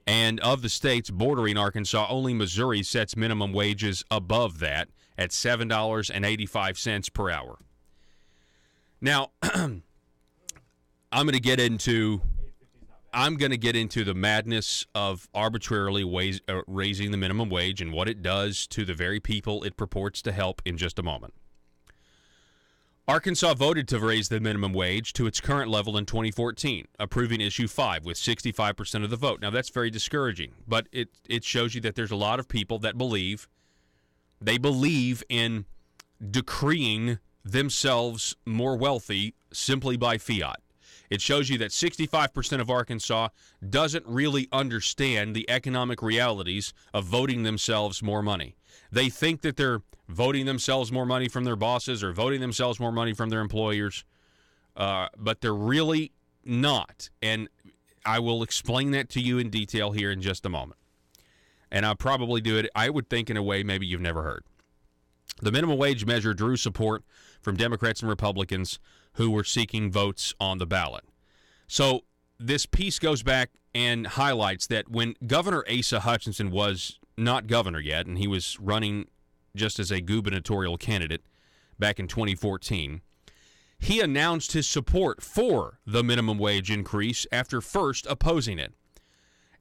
And of the states bordering Arkansas, only Missouri sets minimum wages above that at $7.85 per hour. Now, I'm going to get into the madness of arbitrarily raising the minimum wage and what it does to the very people it purports to help in just a moment. Arkansas voted to raise the minimum wage to its current level in 2014, approving Issue 5 with 65% of the vote. Now, that's very discouraging, but it shows you that there's a lot of people that believe in decreeing themselves more wealthy simply by fiat. It shows you that 65% of Arkansas doesn't really understand the economic realities of voting themselves more money. They think that they're voting themselves more money from their bosses or voting themselves more money from their employers, but they're really not. And I will explain that to you in detail here in just a moment. And I'll probably do it, I would think, in a way maybe you've never heard. The minimum wage measure drew support from Democrats and Republicans who were seeking votes on the ballot. So this piece goes back and highlights that when Governor Asa Hutchinson was not governor yet, and he was running just as a gubernatorial candidate back in 2014, he announced his support for the minimum wage increase after first opposing it.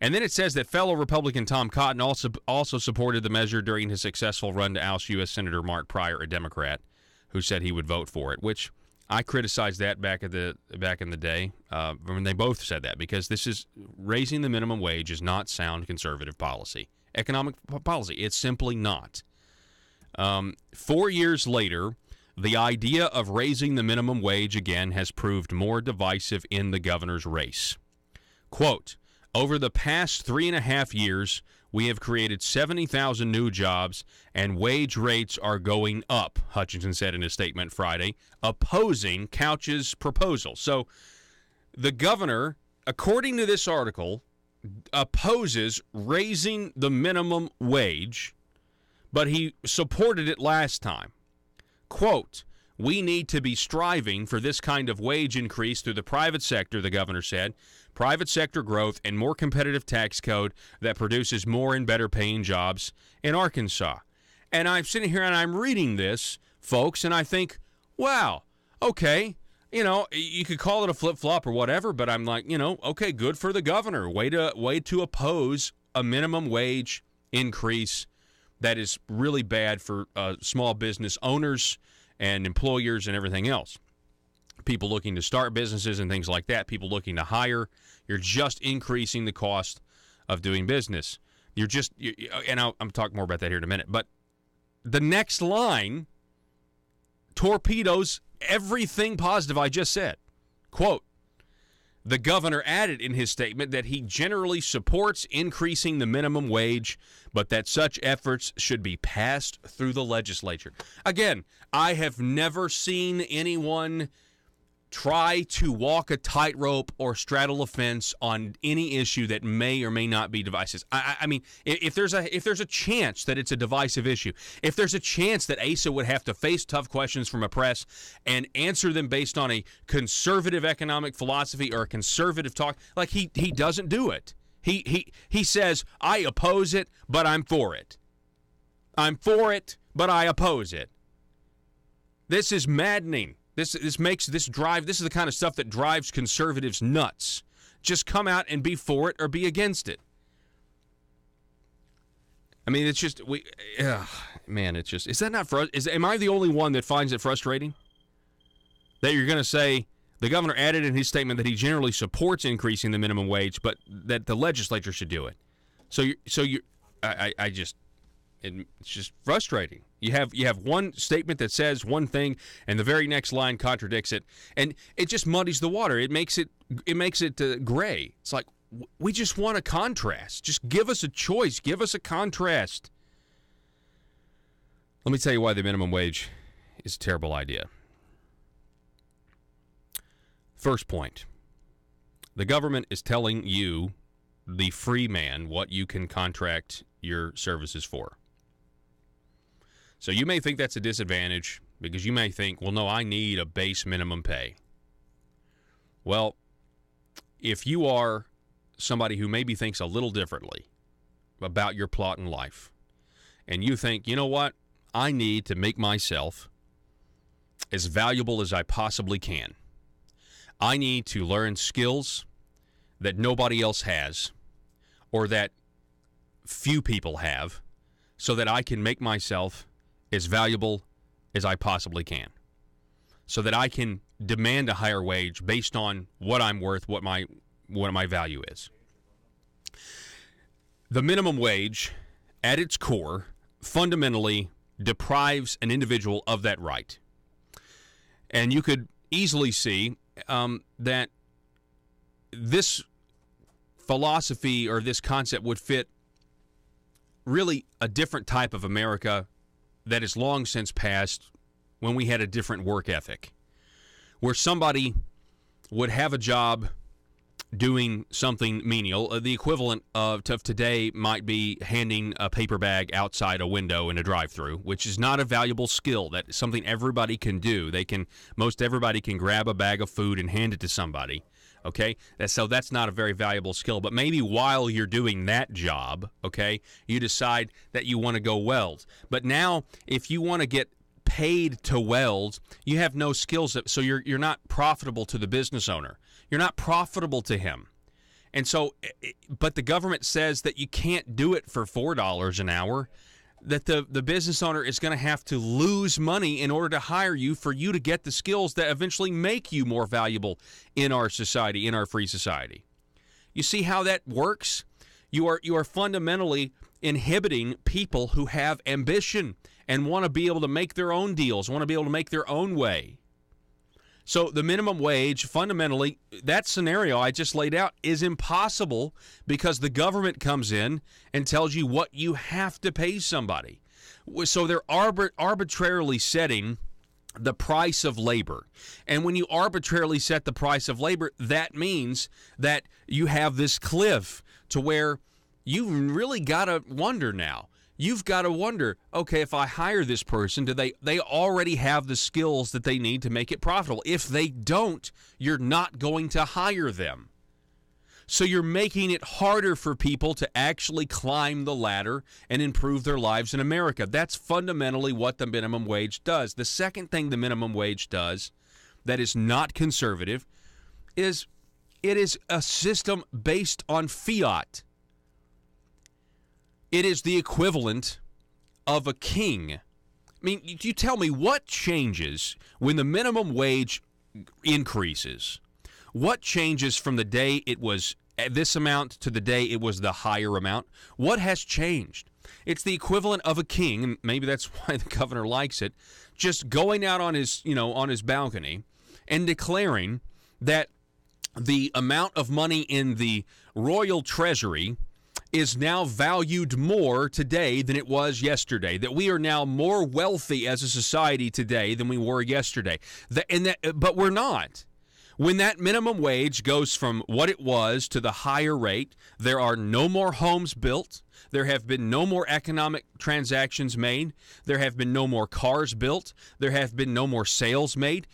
And then it says that fellow Republican Tom Cotton also supported the measure during his successful run to oust U.S. Senator Mark Pryor, a Democrat, who said he would vote for it, which I criticized that back in the day when they both said that, because this is raising the minimum wage is not sound conservative policy, economic policy. It's simply not. 4 years later, the idea of raising the minimum wage again has proved more divisive in the governor's race. Quote, over the past 3.5 years, we have created 70,000 new jobs, and wage rates are going up, Hutchinson said in his statement Friday, opposing Couch's proposal. So the governor, according to this article, opposes raising the minimum wage, but he supported it last time. Quote, we need to be striving for this kind of wage increase through the private sector, the governor said. Private sector growth and more competitive tax code that produces more and better paying jobs in Arkansas. And I'm sitting here and I'm reading this, folks, and I think, wow, okay, you could call it a flip-flop or whatever, but I'm like, okay, good for the governor. Way to oppose a minimum wage increase that is really bad for small business owners and employers and everything else. People looking to start businesses and things like that, people looking to hire. You're just increasing the cost of doing business. And I'm talking more about that here in a minute. But the next line torpedoes everything positive I just said. Quote, the governor added in his statement that he generally supports increasing the minimum wage, but that such efforts should be passed through the legislature. Again, I have never seen anyone try to walk a tightrope or straddle a fence on any issue that may or may not be divisive. I mean, if there's a chance that it's a divisive issue, if there's a chance that Asa would have to face tough questions from a press and answer them based on a conservative economic philosophy or a conservative talk, like he doesn't do it. He says, I oppose it, but I'm for it. I'm for it, but I oppose it. This is maddening. This makes this drive. This is the kind of stuff that drives conservatives nuts. Just come out and be for it or be against it. I mean, it's just it's just. Is that not am I the only one that finds it frustrating that you're going to say the governor added in his statement that he generally supports increasing the minimum wage, but that the legislature should do it? It's just frustrating. You have one statement that says one thing, and the very next line contradicts it, and it just muddies the water. It makes it gray. It's like we just want a contrast. Just give us a choice. Give us a contrast. Let me tell you why the minimum wage is a terrible idea. First point: the government is telling you, the free man, what you can contract your services for. So you may think that's a disadvantage because you may think, well, no, I need a base minimum pay. Well, if you are somebody who maybe thinks a little differently about your plot in life, and you think, you know what, I need to make myself as valuable as I possibly can. I need to learn skills that nobody else has or that few people have so that I can make myself as valuable as I possibly can. so that I can demand a higher wage based on what I'm worth, what my value is. The minimum wage, at its core, fundamentally deprives an individual of that right. And you could easily see that this philosophy or this concept would fit really a different type of America that is long since passed, when we had a different work ethic, where somebody would have a job doing something menial. The equivalent of today might be handing a paper bag outside a window in a drive-thru, which is not a valuable skill. That's something everybody can do. Most everybody can grab a bag of food and hand it to somebody. Okay, so that's not a very valuable skill. But maybe while you're doing that job, okay, you decide that you want to go weld. But now, if you want to get paid to weld, you have no skills, so you're not profitable to the business owner. You're not profitable to him. And so, but the government says that you can't do it for $4 an hour, that the business owner is going to have to lose money in order to hire you for you to get the skills that eventually make you more valuable in our society, in our free society. You see how that works? You are fundamentally inhibiting people who have ambition and want to be able to make their own deals, want to be able to make their own way. So the minimum wage, fundamentally, that scenario I just laid out is impossible because the government comes in and tells you what you have to pay somebody. So they're arbitrarily setting the price of labor. And when you arbitrarily set the price of labor, that means that you have this cliff to where you've really got to wonder now. You've got to wonder, okay, if I hire this person, do they already have the skills that they need to make it profitable? If they don't, you're not going to hire them. So you're making it harder for people to actually climb the ladder and improve their lives in America. That's fundamentally what the minimum wage does. The second thing the minimum wage does that is not conservative is it is a system based on fiat. It is the equivalent of a king. I mean, you tell me what changes when the minimum wage increases? What changes from the day it was this amount to the day it was the higher amount? What has changed? It's the equivalent of a king, and maybe that's why the governor likes it, just going out on his balcony and declaring that the amount of money in the royal treasury is now valued more today than it was yesterday, that we are now more wealthy as a society today than we were yesterday. But we're not. When that minimum wage goes from what it was to the higher rate, there are no more homes built. There have been no more economic transactions made. There have been no more cars built. There have been no more sales made.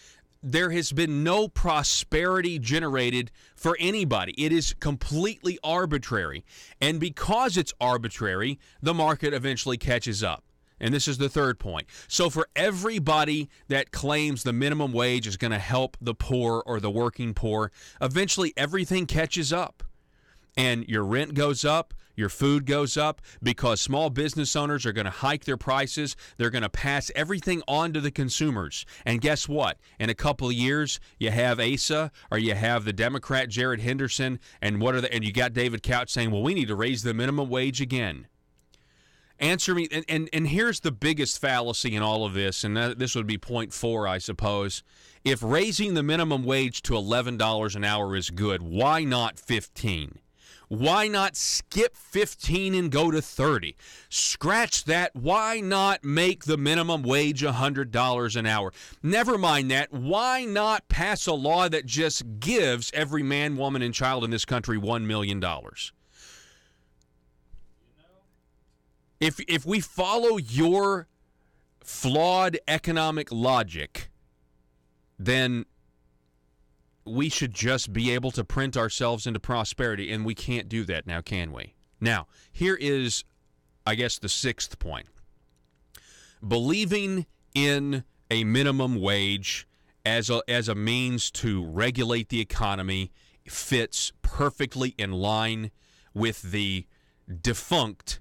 There has been no prosperity generated for anybody. It is completely arbitrary. And because it's arbitrary, the market eventually catches up. And this is the third point. So for everybody that claims the minimum wage is going to help the poor or the working poor, eventually everything catches up. And your rent goes up, your food goes up, because small business owners are going to hike their prices. They're going to pass everything on to the consumers. And guess what? In a couple of years, you have Asa or you have the Democrat Jared Henderson, and and you got David Couch saying, well, we need to raise the minimum wage again. Answer me, and here's the biggest fallacy in all of this, and this would be point 4, I suppose. If raising the minimum wage to $11 an hour is good, why not 15? Why not skip 15 and go to 30? Scratch that. Why not make the minimum wage $100 an hour? Never mind that. Why not pass a law that just gives every man, woman, and child in this country $1 million? If we follow your flawed economic logic, then we should just be able to print ourselves into prosperity, and we can't do that now, can we? Now, here is, I guess, the 6th point. Believing in a minimum wage as a means to regulate the economy fits perfectly in line with the defunct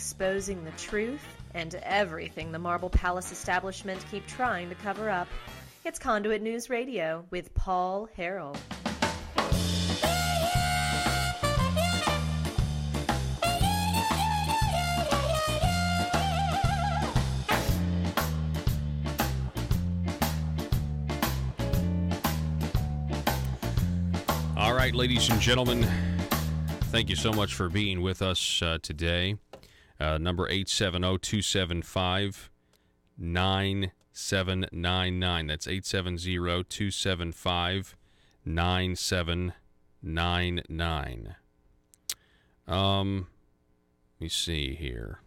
exposing the truth and everything the Marble Palace establishment keep trying to cover up. It's Conduit News Radio with Paul Harrell. All right, ladies and gentlemen, thank you so much for being with us today. Number 870-275-9799. That's 870-275-9799. Let me see here.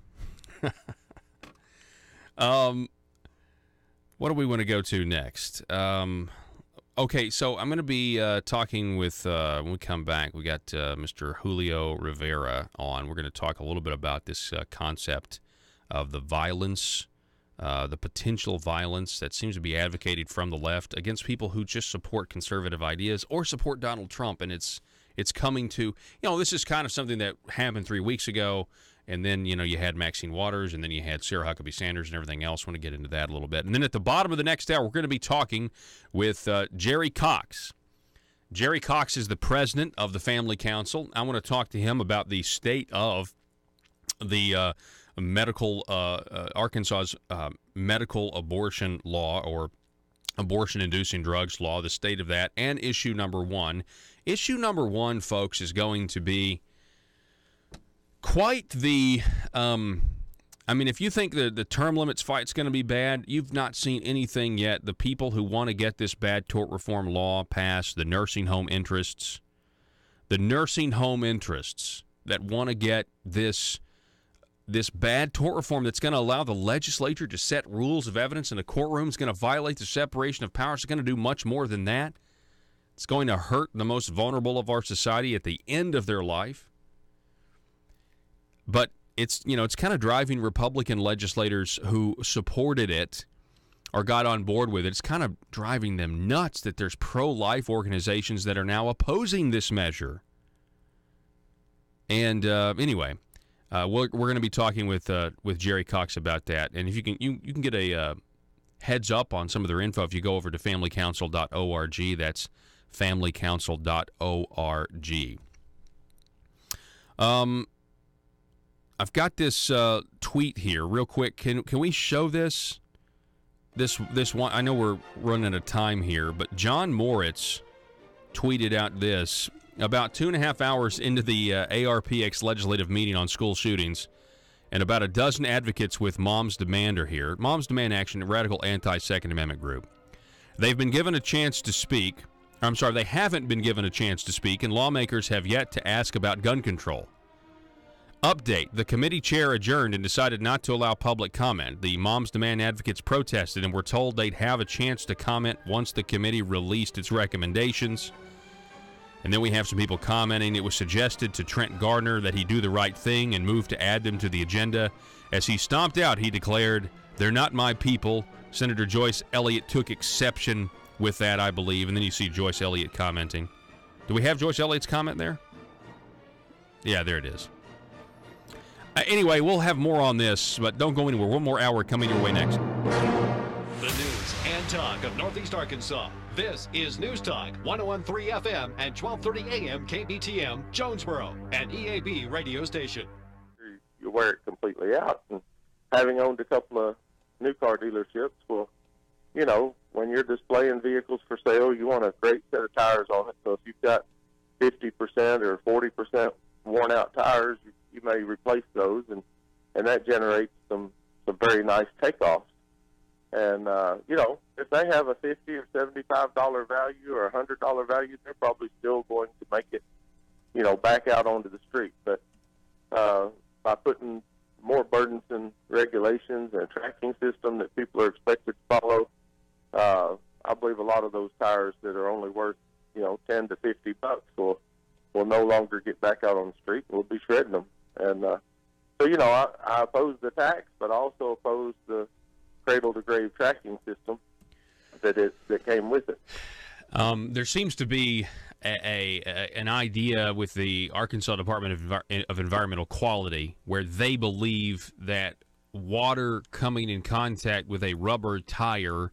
What do we want to go to next? Okay, so I'm going to be talking with, when we come back, we got Mr. Julio Rivera on. We're going to talk a little bit about this concept of the violence, the potential violence that seems to be advocated from the left against people who just support conservative ideas or support Donald Trump. And it's coming to, this is kind of something that happened 3 weeks ago. And then, you had Maxine Waters, and then you had Sarah Huckabee Sanders and everything else. I want to get into that a little bit. And then at the bottom of the next hour, we're going to be talking with Jerry Cox. Jerry Cox is the president of the Family Council. I want to talk to him about the state of the Arkansas's medical abortion law, or abortion-inducing drugs law, the state of that, and issue number one. Issue number one, folks, is going to be quite the, if you think the term limits fight's going to be bad, you've not seen anything yet. The people who want to get this bad tort reform law passed, the nursing home interests that want to get this bad tort reform that's going to allow the legislature to set rules of evidence in the courtroom, is going to violate the separation of powers. It's going to do much more than that. It's going to hurt the most vulnerable of our society at the end of their life. But it's kind of driving Republican legislators who supported it or got on board with it. It's kind of driving them nuts that there's pro-life organizations that are now opposing this measure. And anyway, we're going to be talking with Jerry Cox about that. And if you can get a heads up on some of their info if you go over to familycouncil.org. That's familycouncil.org. I've got this tweet here, real quick. Can we show this one? I know we're running out of time here, but John Moritz tweeted out this about 2.5 hours into the ARPX legislative meeting on school shootings, and about a dozen advocates with Moms Demand are here. Moms Demand Action, a radical anti-Second Amendment group. They've been given a chance to speak. They haven't been given a chance to speak, and lawmakers have yet to ask about gun control. Update. The committee chair adjourned and decided not to allow public comment. The Moms Demand advocates protested and were told they'd have a chance to comment once the committee released its recommendations. And then we have some people commenting. It was suggested to Trent Gardner that he do the right thing and move to add them to the agenda. As he stomped out, he declared, "They're not my people." Senator Joyce Elliott took exception with that, I believe. And then you see Joyce Elliott commenting. Do we have Joyce Elliott's comment there? Yeah, there it is. Anyway, we'll have more on this, but don't go anywhere. One more hour coming your way next. The news and talk of Northeast Arkansas. This is News Talk 101.3 FM and 1230 AM KBTM, Jonesboro, an EAB radio station. You wear it completely out. And having owned a couple of new car dealerships, well, when you're displaying vehicles for sale, you want a great set of tires on it. So if you've got 50% or 40% worn out tires, you may replace those, and that generates some very nice takeoffs. And, if they have a $50 or $75 value or $100 value, they're probably still going to make it, back out onto the street. But by putting more burdensome regulations and a tracking system that people are expected to follow, I believe a lot of those tires that are only worth, $10 to $50 will no longer get back out on the street. We'll be shredding them. And I oppose the tax, but I also oppose the cradle-to-grave tracking system that came with it. There seems to be an idea with the Arkansas Department of Environmental Quality where they believe that water coming in contact with a rubber tire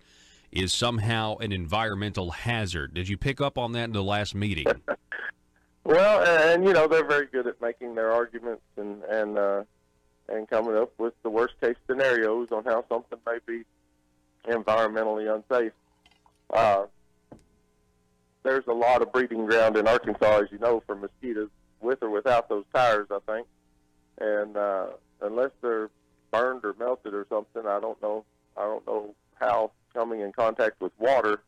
is somehow an environmental hazard. Did you pick up on that in the last meeting? Well, and they're very good at making their arguments and coming up with the worst case scenarios on how something may be environmentally unsafe. There's a lot of breeding ground in Arkansas, as you know, for mosquitoes, with or without those tires, I think. And unless they're burned or melted or something, I don't know how coming in contact with water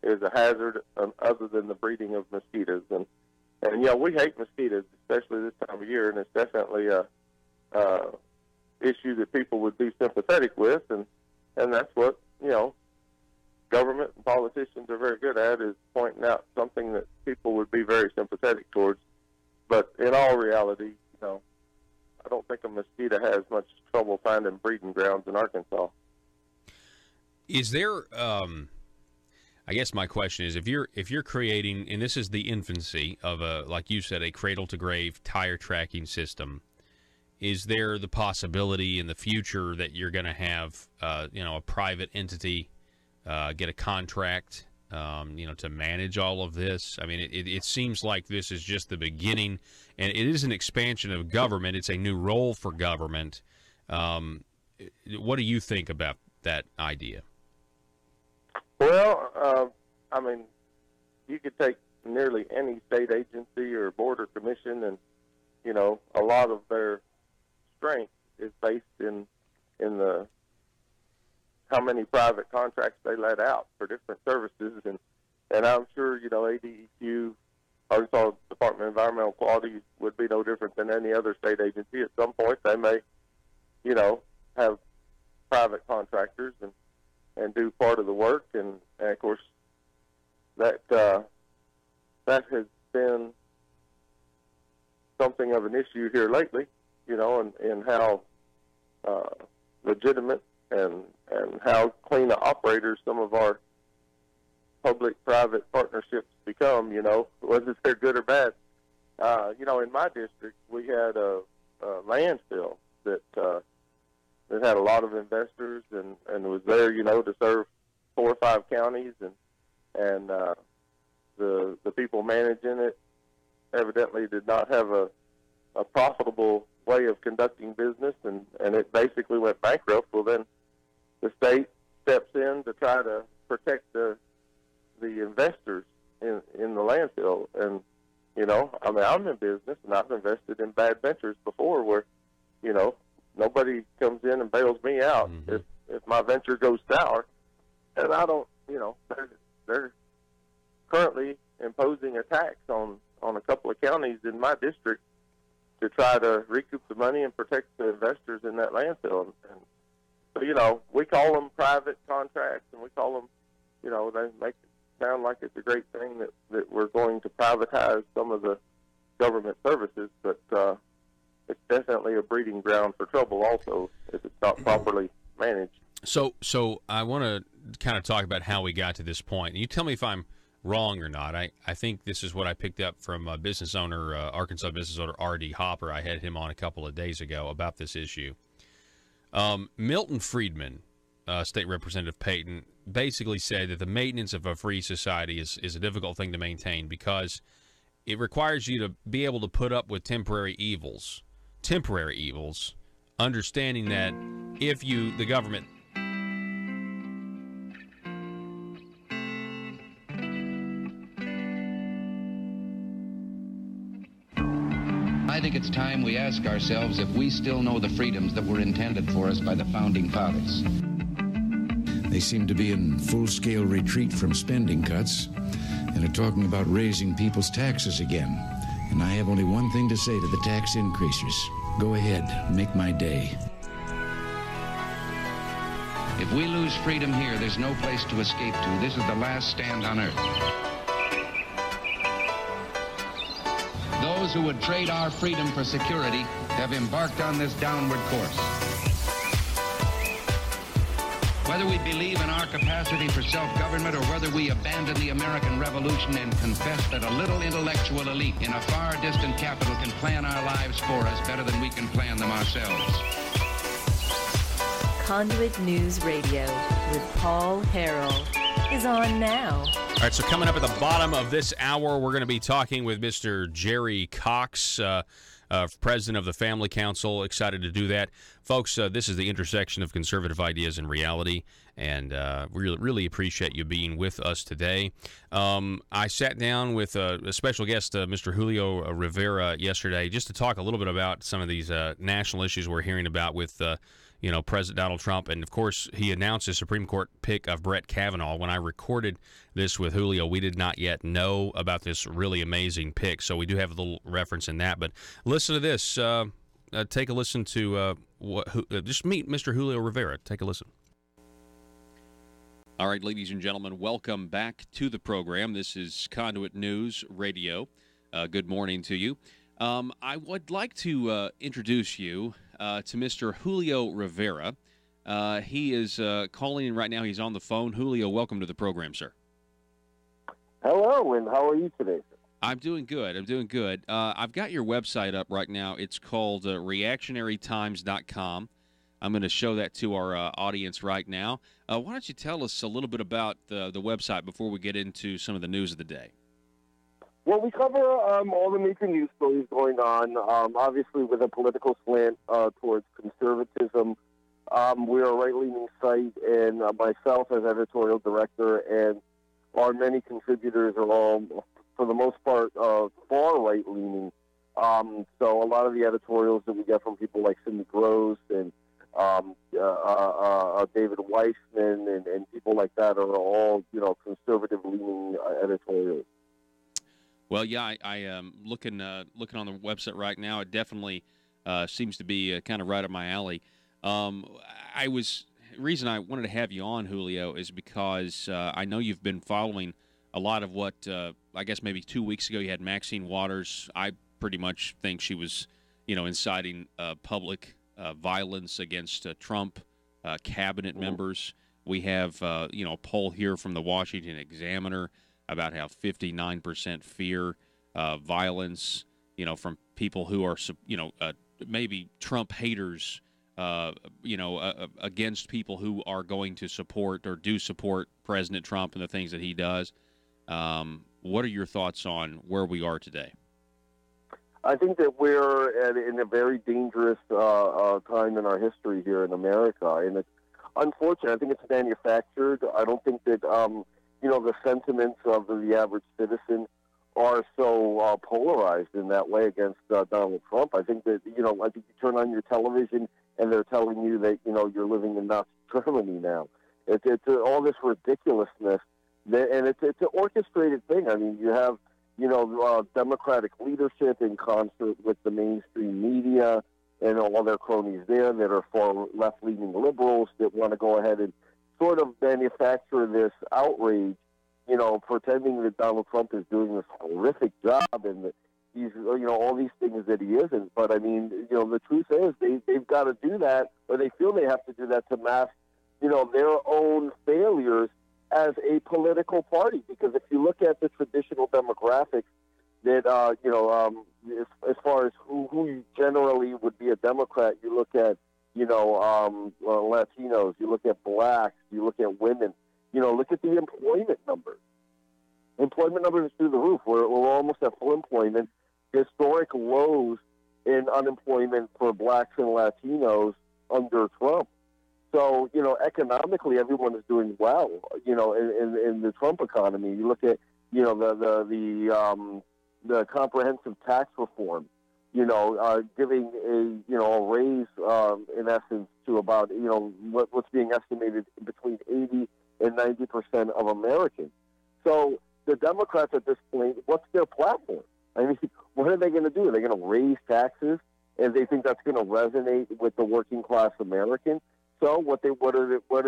is a hazard other than the breeding of mosquitoes. And we hate mosquitoes, especially this time of year, and it's definitely a issue that people would be sympathetic with, and that's what government and politicians are very good at, is pointing out something that people would be very sympathetic towards. But in all reality, I don't think a mosquito has much trouble finding breeding grounds in Arkansas. Is there? I guess my question is, if you're creating, and this is the infancy of like you said, a cradle to grave tire tracking system, is there the possibility in the future that you're going to have a private entity get a contract to manage all of this? I mean, it seems like this is just the beginning, and it is an expansion of government. It's a new role for government. What do you think about that idea? Well, you could take nearly any state agency or board or commission, and a lot of their strength is based in the how many private contracts they let out for different services, and I'm sure ADEQ, Arkansas Department of Environmental Quality, would be no different than any other state agency. At some point, they may have private contractors and do part of the work, and of course that has been something of an issue here lately, and how legitimate and how clean the operators some of our public-private partnerships become, whether they're good or bad. In my district, we had a landfill that had a lot of investors and was there, to serve 4 or 5 counties, and the people managing it evidently did not have a profitable way of conducting business, and it basically went bankrupt. Well, then the state steps in to try to protect the investors in the landfill. And, I'm in business, and I've invested in bad ventures before where, nobody comes in and bails me out if my venture goes sour. And I don't, they're currently imposing a tax on a couple of counties in my district to try to recoup the money and protect the investors in that landfill. And so, we call them private contracts, and we call them, they make it sound like it's a great thing that we're going to privatize some of the government services, but it's definitely a breeding ground for trouble also if it's not properly managed. So I want to kind of talk about how we got to this point. You tell me if I'm wrong or not. I think this is what I picked up from a business owner, Arkansas business owner R.D. Hopper. I had him on a couple of days ago about this issue. Milton Friedman, State Representative Payton, basically said that the maintenance of a free society is a difficult thing to maintain because it requires you to be able to put up with temporary evils, understanding that if the government... I think it's time we ask ourselves if we still know the freedoms that were intended for us by the Founding Fathers. They seem to be in full-scale retreat from spending cuts and are talking about raising people's taxes again. And I have only one thing to say to the tax increasers. Go ahead, make my day. If we lose freedom here, there's no place to escape to. This is the last stand on earth. Those who would trade our freedom for security have embarked on this downward course. Whether we believe in our capacity for self-government or whether we abandon the American Revolution and confess that a little intellectual elite in a far distant capital can plan our lives for us better than we can plan them ourselves. Conduit News Radio with Paul Harrell is on now. All right, so coming up at the bottom of this hour, we're going to be talking with Mr. Jerry Cox, president of the Family Council. Excited to do that. Folks, this is the intersection of conservative ideas and reality, and really appreciate you being with us today. I sat down with a special guest, Mr. Julio Rivera, yesterday, just to talk a little bit about some of these national issues we're hearing about with President Donald Trump. And, of course, he announced his Supreme Court pick of Brett Kavanaugh. When I recorded this with Julio, we did not yet know about this really amazing pick, so we do have a little reference in that. But listen to this. Take a listen to just meet Mr. Julio Rivera. Take a listen. All right, ladies and gentlemen, welcome back to the program. This is Conduit News Radio. Good morning to you. I would like to introduce you to Mr. Julio Rivera. He is calling in right now. He's on the phone. Julio, welcome to the program, sir. Hello, and how are you today, sir? I'm doing good. I've got your website up right now. It's called reactionarytimes.com. I'm going to show that to our audience right now. Why don't you tell us a little bit about the website before we get into some of the news of the day? Well, we cover all the major news stories going on, obviously with a political slant towards conservatism. We're a right-leaning site, and myself as editorial director and our many contributors are all, for the most part, far right-leaning. So a lot of the editorials that we get from people like Cindy Gross and David Weissman and people like that are all, conservative-leaning editorials. Well, yeah, I am looking on the website right now. It definitely seems to be kind of right up my alley. The reason I wanted to have you on, Julio, is because I know you've been following a lot of what, I guess maybe 2 weeks ago you had Maxine Waters. I pretty much think she was, inciting public violence against Trump cabinet members. We have, a poll here from the Washington Examiner about how 59% fear violence, from people who are, maybe Trump haters, against people who are going to support or do support President Trump and the things that he does. What are your thoughts on where we are today? I think that we're in a very dangerous time in our history here in America, and it's unfortunate. I think it's manufactured. I don't think that the sentiments of the average citizen are so polarized in that way against Donald Trump. I think that I think you turn on your television and they're telling you that you're living in Nazi Germany now. It's all this ridiculousness, and it's an orchestrated thing. I mean, you have Democratic leadership in concert with the mainstream media and all their cronies there that are far left-leaning liberals that want to go ahead and sort of manufacture this outrage, pretending that Donald Trump is doing this horrific job and that he's, all these things that he isn't. But, I mean, the truth is they've got to do that, or they feel they have to do that to mask, their own failures as a political party. Because if you look at the traditional demographics that, as far as who generally would be a Democrat, you look at, Latinos, you look at blacks, you look at women, look at the employment numbers. Employment numbers are through the roof. We're almost at full employment. Historic lows in unemployment for blacks and Latinos under Trump. So, economically, everyone is doing well, in the Trump economy. You look at, the comprehensive tax reform, giving a raise, in essence, to about, what's being estimated between 80 and 90% of Americans. So the Democrats at this point, what's their platform? I mean, what are they going to do? Are they going to raise taxes, and they think that's going to resonate with the working class American? So what do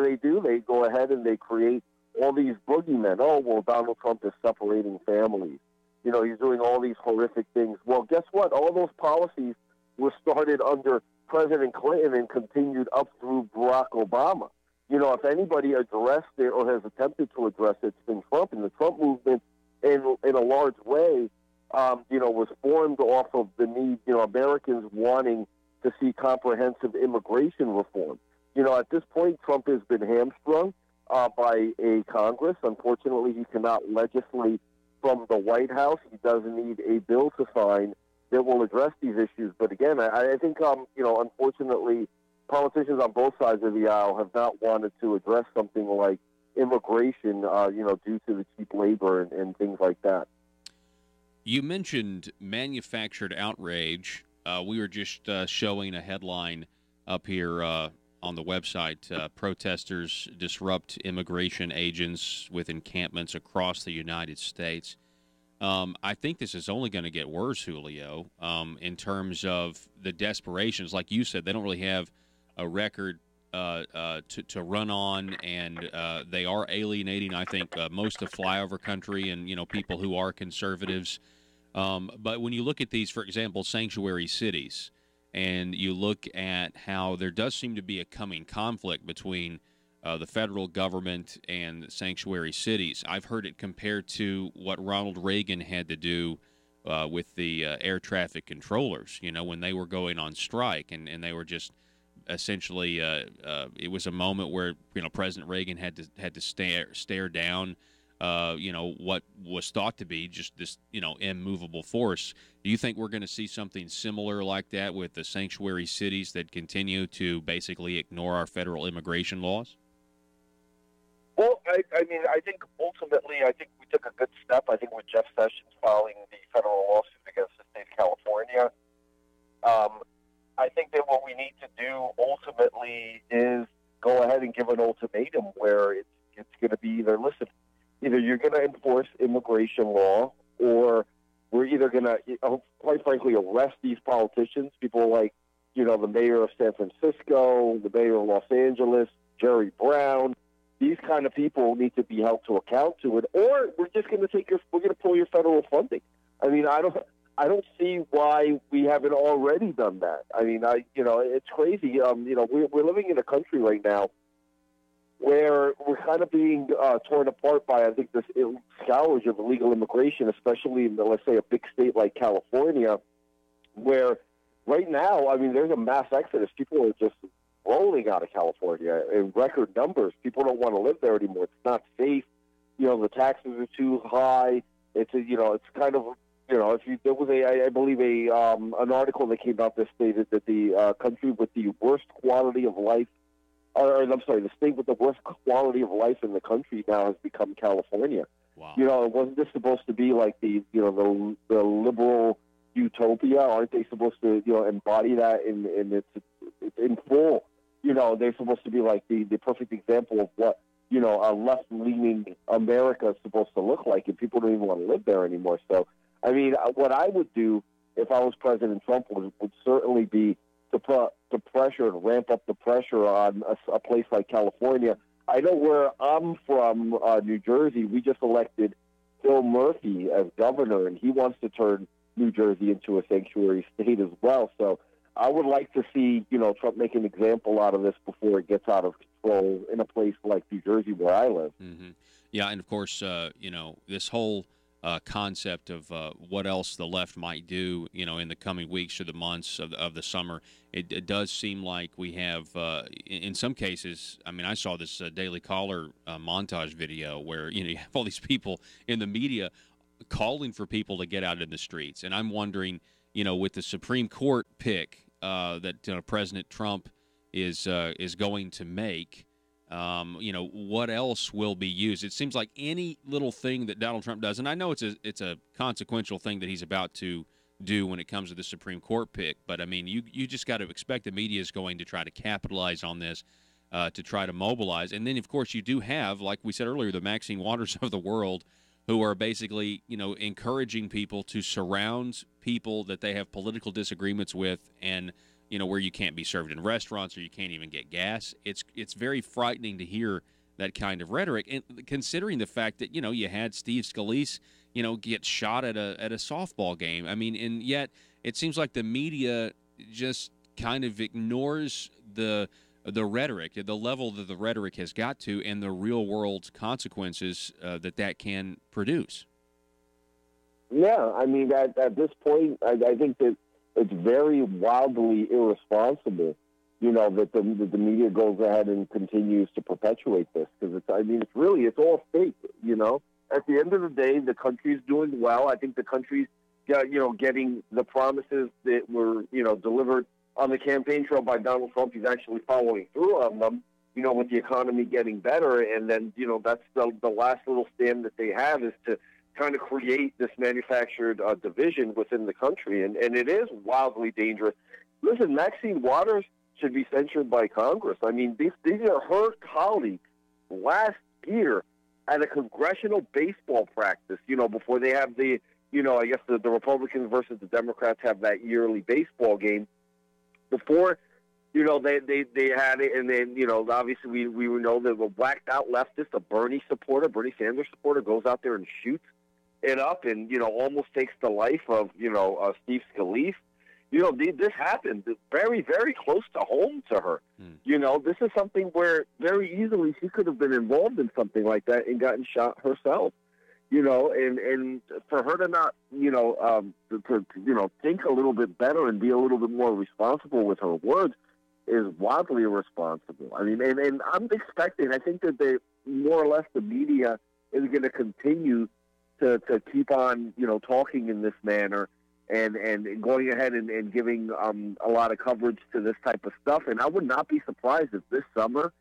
they do? They go ahead and they create all these boogeymen. Oh, well, Donald Trump is separating families. He's doing all these horrific things. Well, guess what? All those policies were started under President Clinton and continued up through Barack Obama. if anybody addressed it or has attempted to address it, it's been Trump. And the Trump movement, in a large way, was formed off of the need, Americans wanting to see comprehensive immigration reform. At this point, Trump has been hamstrung by a Congress. Unfortunately, he cannot legislate from the White House. He does need a bill to sign that will address these issues. But again, I think, unfortunately, politicians on both sides of the aisle have not wanted to address something like immigration, due to the cheap labor and things like that. You mentioned manufactured outrage. We were just showing a headline up here on the website. Protesters disrupt immigration agents with encampments across the United States. I think this is only going to get worse, Julio, in terms of the desperations. Like you said, they don't really have a record to run on, and they are alienating, I think, most of flyover country and, people who are conservatives. But when you look at these, for example, sanctuary cities, and you look at how there does seem to be a coming conflict between the federal government and sanctuary cities. I've heard it compared to what Ronald Reagan had to do with the air traffic controllers, when they were going on strike, and they were just essentially it was a moment where, President Reagan had to stare down what was thought to be just this, immovable force. Do you think we're going to see something similar like that with the sanctuary cities that continue to basically ignore our federal immigration laws? Well, I think ultimately, we took a good step. I think with Jeff Sessions filing the federal lawsuit against the state of California. I think that what we need to do ultimately is go ahead and give an ultimatum where it's going to be either you're going to enforce immigration law, or we're either going to, quite frankly, arrest these politicians, people like, the mayor of San Francisco, the mayor of Los Angeles, Jerry Brown. These kind of people need to be held to account to it, or we're just going to we're going to pull your federal funding. I don't see why we haven't already done that. It's crazy. We're living in a country right now where we're kind of being torn apart by, I think, this scourge of illegal immigration, especially in, let's say, a big state like California, where right now, there's a mass exodus. People are just rolling out of California in record numbers. People don't want to live there anymore. It's not safe. The taxes are too high. It's kind of, there was I believe an article that came out that stated that the country with the worst quality of life, the state with the worst quality of life in the country now has become California. Wow. Wasn't this supposed to be like the liberal utopia? Aren't they supposed to, embody that in full? They're supposed to be like the perfect example of what, a left-leaning America is supposed to look like, and people don't even want to live there anymore. So, what I would do if I was President Trump would certainly be to put the pressure and ramp up the pressure on a place like California. I know where I'm from, New Jersey, we just elected Phil Murphy as governor, and he wants to turn New Jersey into a sanctuary state as well. So I would like to see, Trump make an example out of this before it gets out of control in a place like New Jersey where I live. Mm-hmm. Yeah, and of course, this whole concept of what else the left might do, in the coming weeks or the months of the summer, it does seem like we have, in some cases, I saw this Daily Caller montage video where, you have all these people in the media calling for people to get out in the streets. And I'm wondering, with the Supreme Court pick that President Trump is going to make, what else will be used? It seems like any little thing that Donald Trump does, and I know it's a consequential thing that he's about to do when it comes to the Supreme Court pick, but you just got to expect the media is going to try to capitalize on this to try to mobilize. And then, of course, you do have, like we said earlier, the Maxine Waters of the world, who are basically, encouraging people to surround people that they have political disagreements with, and where you can't be served in restaurants or you can't even get gas. It's very frightening to hear that kind of rhetoric, and considering the fact that you had Steve Scalise get shot at a softball game. And yet it seems like the media just kind of ignores the the rhetoric, the level that the rhetoric has got to, and the real-world consequences that can produce. Yeah, I mean, at this point, I think that it's very wildly irresponsible, that the media goes ahead and continues to perpetuate this, because it's all fake, At the end of the day, the country's doing well. I think the country's, getting the promises that were, delivered on the campaign trail by Donald Trump. He's actually following through on them, with the economy getting better. And then, that's the last little stand that they have is to kind of create this manufactured division within the country. And it is wildly dangerous. Listen, Maxine Waters should be censured by Congress. I mean, these are her colleagues last year at a congressional baseball practice, before they have the, I guess the Republicans versus the Democrats have that yearly baseball game. Before, they had it, and then, obviously we know that a whacked out leftist, a Bernie Sanders supporter, goes out there and shoots it up and, almost takes the life of, Steve Scalise. This happened very, very close to home to her. This is something where very easily she could have been involved in something like that and gotten shot herself. And for her to not, think a little bit better and be a little bit more responsible with her words is wildly irresponsible. I mean, and I'm expecting, I think that they, more or less the media is going to continue to keep on, talking in this manner and going ahead and giving a lot of coverage to this type of stuff. And I would not be surprised if this summer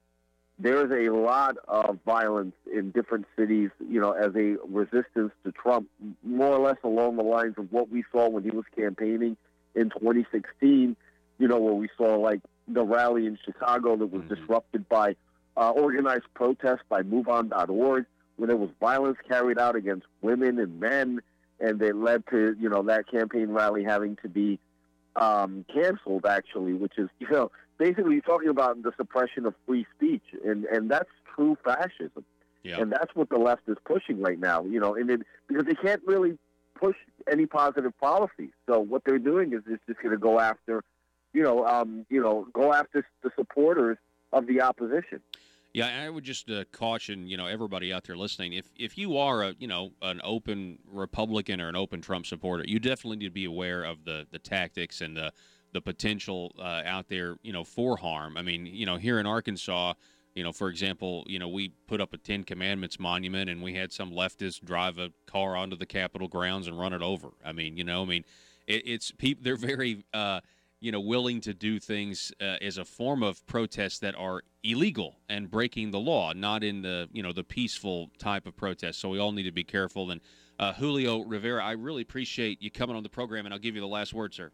there is a lot of violence in different cities, as a resistance to Trump, more or less along the lines of what we saw when he was campaigning in 2016, where we saw like the rally in Chicago that was disrupted by organized protests by MoveOn.org, where there was violence carried out against women and men, and it led to, that campaign rally having to be canceled, actually, which is, basically talking about the suppression of free speech, and that's true fascism. Yeah. And that's what the left is pushing right now, because they can't really push any positive policies. So what they're doing is just going to go after, go after the supporters of the opposition. Yeah, I would just caution, everybody out there listening, if you are an open Republican or an open Trump supporter, you definitely need to be aware of the tactics and the potential out there, for harm. I mean, here in Arkansas, for example, we put up a 10 Commandments monument and we had some leftist drive a car onto the Capitol grounds and run it over. I mean, it's people, they're very, willing to do things as a form of protest that are illegal and breaking the law, not in the, the peaceful type of protest. So we all need to be careful. And Julio Rivera, I really appreciate you coming on the program, and I'll give you the last word, sir.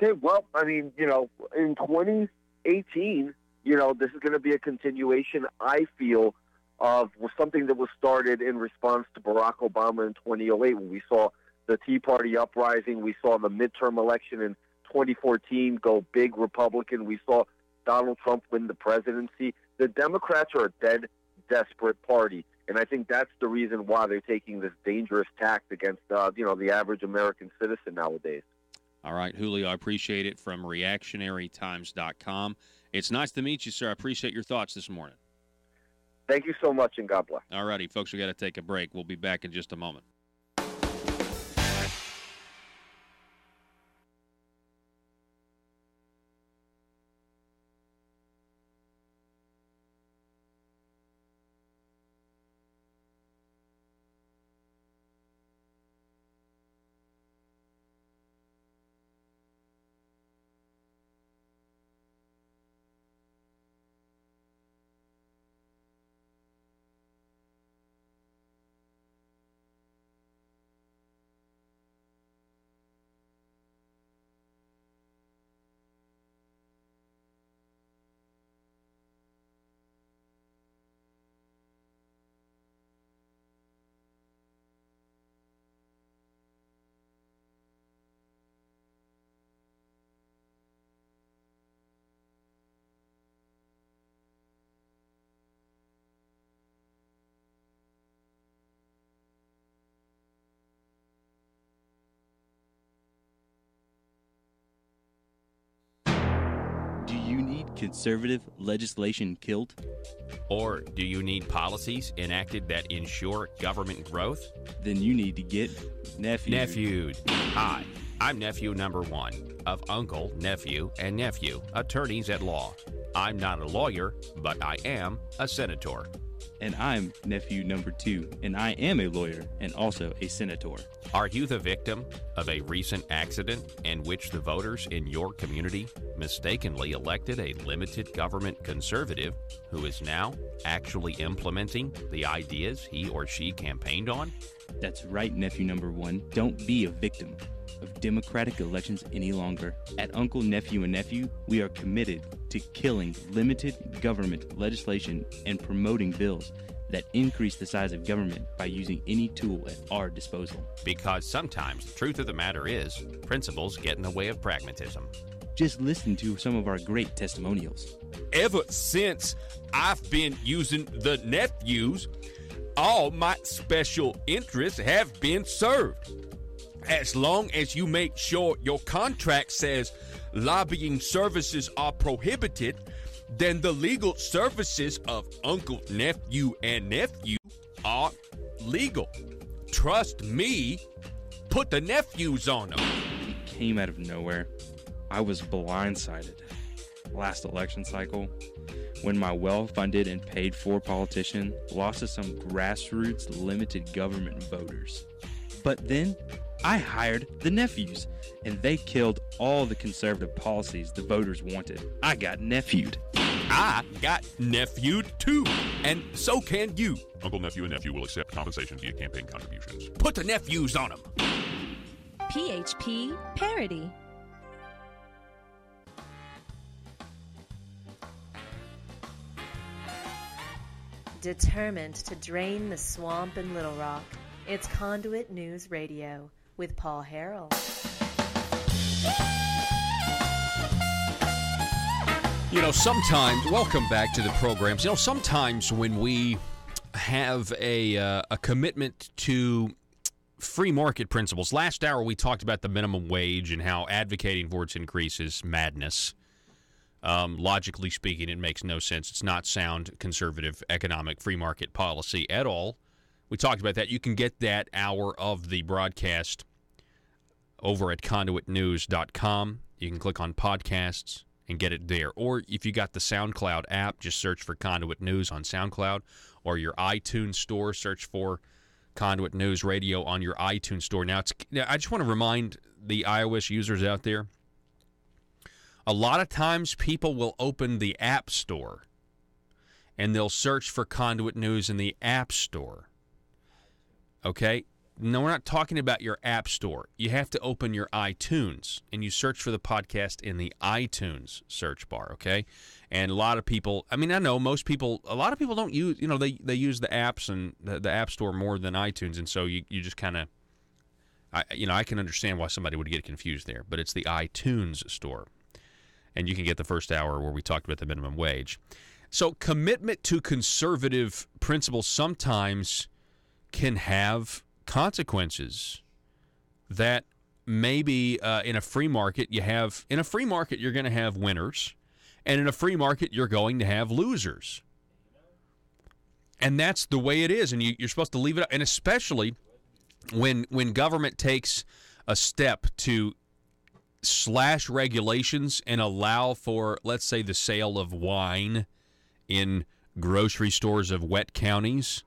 Okay, well, I mean, in 2018, this is going to be a continuation, I feel, of something that was started in response to Barack Obama in 2008 when we saw the Tea Party uprising. We saw the midterm election in 2014 go big Republican. We saw Donald Trump win the presidency. The Democrats are a dead, desperate party, and I think that's the reason why they're taking this dangerous tact against, the average American citizen nowadays. All right, Julio, I appreciate it, from reactionarytimes.com. It's nice to meet you, sir. I appreciate your thoughts this morning. Thank you so much, and God bless. All righty, folks, we got to take a break. We'll be back in just a moment. you need conservative legislation killed? Or do you need policies enacted that ensure government growth? Then you need to get Nephewed. Hi, I'm nephew number 1 of uncle, nephew, and nephew, attorneys at law. I'm not a lawyer, but I am a senator. And I'm nephew number 2, and I am a lawyer and also a senator. Are you the victim of a recent accident in which the voters in your community mistakenly elected a limited government conservative who is now actually implementing the ideas he or she campaigned on? That's right, nephew number 1. Don't be a victim of democratic elections any longer. At Uncle, Nephew, and Nephew, we are committed to killing limited government legislation and promoting bills that increase the size of government by using any tool at our disposal. Because sometimes the truth of the matter is, principles get in the way of pragmatism. Just listen to some of our great testimonials. Ever since I've been using the nephews, all my special interests have been served. As long as you make sure your contract says lobbying services are prohibited, then the legal services of uncle, nephew, and nephew are legal. Trust me, put the nephews on them. It came out of nowhere. I was blindsided last election cycle when my well-funded and paid-for politician lost to some grassroots limited government voters. But then I hired the nephews, and they killed all the conservative policies the voters wanted. I got nephewed. I got nephewed too, and so can you. Uncle, nephew, and nephew will accept compensation via campaign contributions. Put the nephews on them. PHP Parody. Determined to drain the swamp in Little Rock, it's Conduit News Radio with Paul Harrell. You know, sometimes, welcome back to the programs. You know, sometimes when we have a commitment to free market principles, last hour we talked about the minimum wage and how advocating for its increase is madness. Logically speaking, it makes no sense. It's not sound conservative economic free market policy at all. We talked about that. You can get that hour of the broadcast over at conduitnews.com. You can click on podcasts and get it there. Or if you got the SoundCloud app, just search for Conduit News on SoundCloud, or your iTunes store, search for Conduit News Radio on your iTunes store. Now, I just want to remind the iOS users out there, a lot of times people will open the App Store and they'll search for Conduit News in the App Store. Okay? No, we're not talking about your App Store. You have to open your iTunes, and you search for the podcast in the iTunes search bar, okay? And a lot of people, I mean, I know most people, a lot of people don't use, you know, they use the apps and the App Store more than iTunes, and so you just kind of, I can understand why somebody would get confused there, but it's the iTunes store. And you can get the first hour where we talked about the minimum wage. So commitment to conservative principles sometimes can have consequences that maybe in a free market you're going to have winners, and in a free market you're going to have losers. And that's the way it is, and you're supposed to leave it up. And especially when government takes a step to slash regulations and allow for, let's say, the sale of wine in grocery stores of wet counties,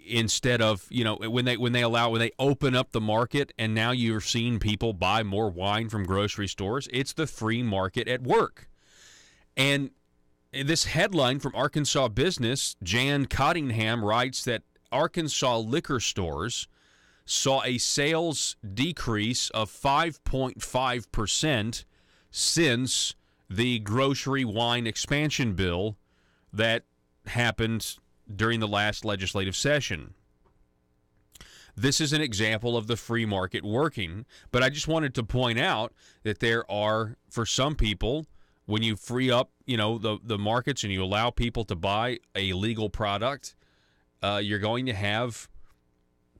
instead of, when they open up the market and now you're seeing people buy more wine from grocery stores, it's the free market at work. And this headline from Arkansas Business, Jan Cottingham, writes that Arkansas liquor stores saw a sales decrease of 5.5% since the grocery wine expansion bill that happened during the last legislative session. This is an example of the free market working, but I just wanted to point out that there are, for some people, when you free up, the markets and you allow people to buy a legal product, you're going to have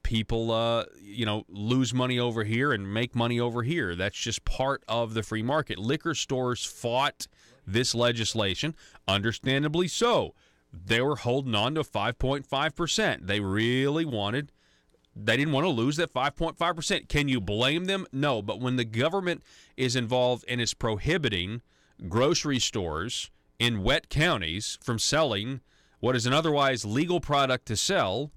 people, lose money over here and make money over here. That's just part of the free market. Liquor stores fought this legislation, understandably so. They were holding on to 5.5%. They didn't want to lose that 5.5%. Can you blame them? No, but when the government is involved and is prohibiting grocery stores in wet counties from selling what is an otherwise legal product to sell,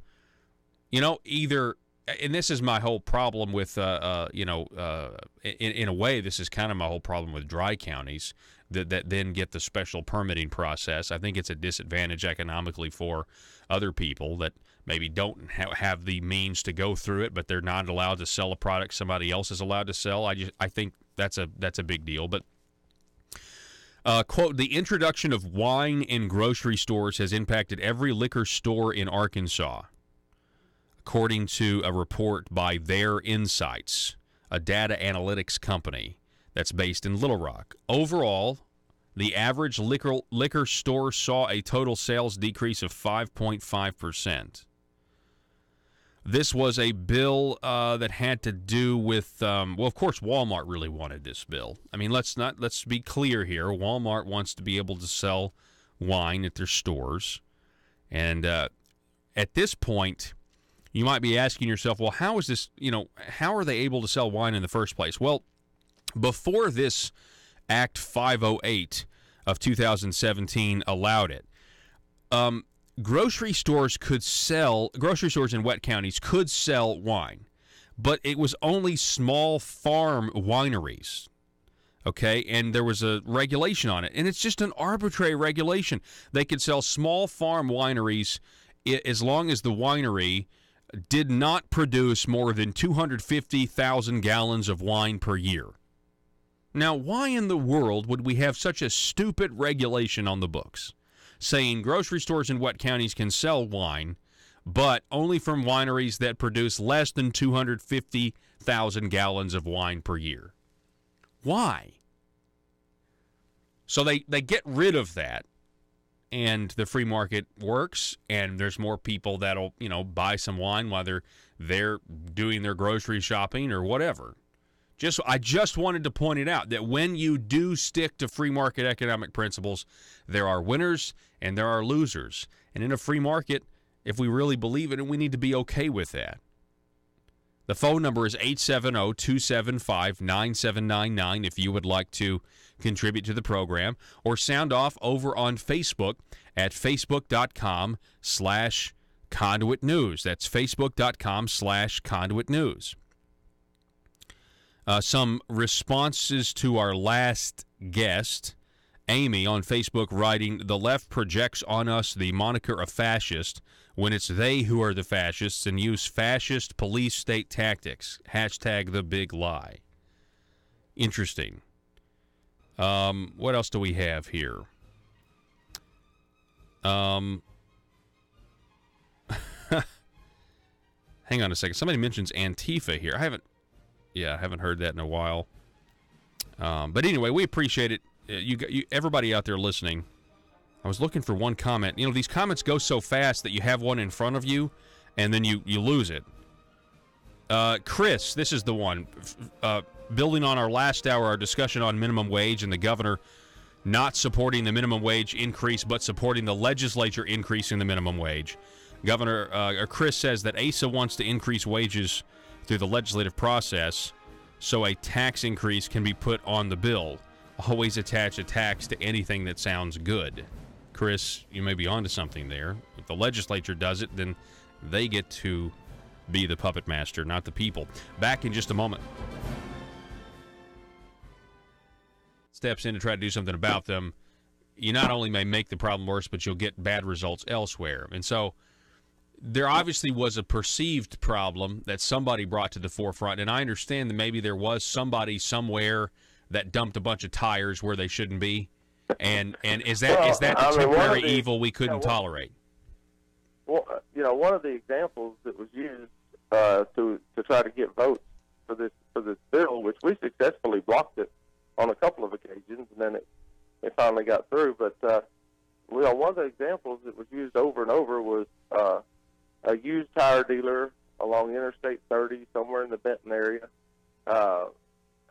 either, and this is my whole problem with, in a way, this is kind of my whole problem with dry counties that then get the special permitting process. I think it's a disadvantage economically for other people that maybe don't have the means to go through it, but they're not allowed to sell a product somebody else is allowed to sell. I think that's a big deal. But quote, the introduction of wine in grocery stores has impacted every liquor store in Arkansas, according to a report by Their Insights, a data analytics company that's based in Little Rock. Overall, the average liquor store saw a total sales decrease of 5.5%. This was a bill that had to do with, of course, Walmart really wanted this bill. I mean, let's be clear here. Walmart wants to be able to sell wine at their stores. And at this point, you might be asking yourself, well, how is this, how are they able to sell wine in the first place? Well, before this Act 508 of 2017 allowed it, grocery stores in wet counties could sell wine, but it was only small farm wineries, okay? And there was a regulation on it, and it's just an arbitrary regulation. They could sell small farm wineries as long as the winery did not produce more than 250,000 gallons of wine per year. Now, why in the world would we have such a stupid regulation on the books saying grocery stores in wet counties can sell wine, but only from wineries that produce less than 250,000 gallons of wine per year? Why? So they get rid of that, and the free market works, and there's more people that'll, buy some wine while they're doing their grocery shopping or whatever. I just wanted to point it out that when you do stick to free market economic principles, there are winners and there are losers. And in a free market, if we really believe in it, we need to be okay with that. The phone number is 870-275-9799 if you would like to contribute to the program, or sound off over on Facebook at facebook.com/Conduit News. That's facebook.com/Conduit News. Some responses to our last guest, Amy on Facebook writing, the left projects on us the moniker of fascist when it's they who are the fascists and use fascist police state tactics. Hashtag the big lie. Interesting. What else do we have here? Hang on a second. Somebody mentions Antifa here. I haven't heard that in a while. But anyway, we appreciate it. You everybody out there listening. I was looking for one comment. These comments go so fast that you have one in front of you, and then you lose it. Chris, this is the one. Building on our last hour, our discussion on minimum wage and the governor not supporting the minimum wage increase, but supporting the legislature increasing the minimum wage. Chris says that ASA wants to increase wages through the legislative process so a tax increase can be put on the bill. Always attach a tax to anything that sounds good. Chris, you may be onto something there. If the legislature does it, then they get to be the puppet master, not the people. Back in just a moment. Steps in to try to do something about them. You not only may make the problem worse, but you'll get bad results elsewhere. And so there obviously was a perceived problem that somebody brought to the forefront, and I understand that maybe there was somebody somewhere that dumped a bunch of tires where they shouldn't be, and is that the temporary evil we couldn't tolerate? Well, one of the examples that was used to try to get votes for this bill, which we successfully blocked it on a couple of occasions, and then it finally got through. But one of the examples that was used over and over was a used tire dealer along Interstate 30, somewhere in the Benton area.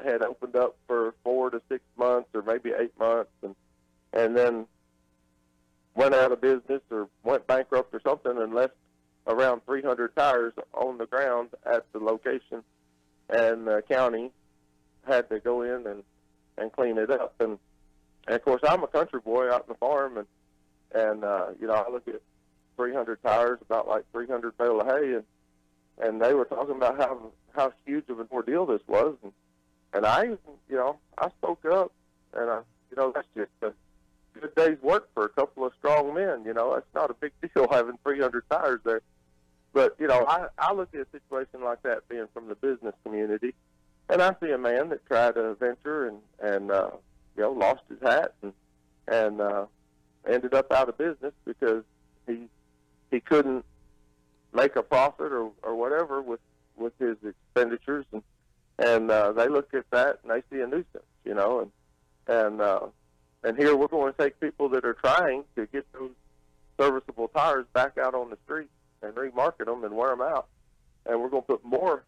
Had opened up for 4 to 6 months or maybe 8 months, and then went out of business or went bankrupt or something, and left around 300 tires on the ground at the location, and the county had to go in and clean it up. And of course, I'm a country boy out in the farm, and I look at 300 tires, about like 300 bale of hay, and they were talking about how huge of an ordeal this was, and I spoke up, and that's just a good day's work for a couple of strong men. That's not a big deal having 300 tires there. But I look at a situation like that being from the business community, and I see a man that tried to venture and lost his hat and ended up out of business because he couldn't make a profit or whatever with his expenditures, and they look at that and they see a nuisance, and here we're going to take people that are trying to get those serviceable tires back out on the street and remarket them and wear them out, and we're going to put more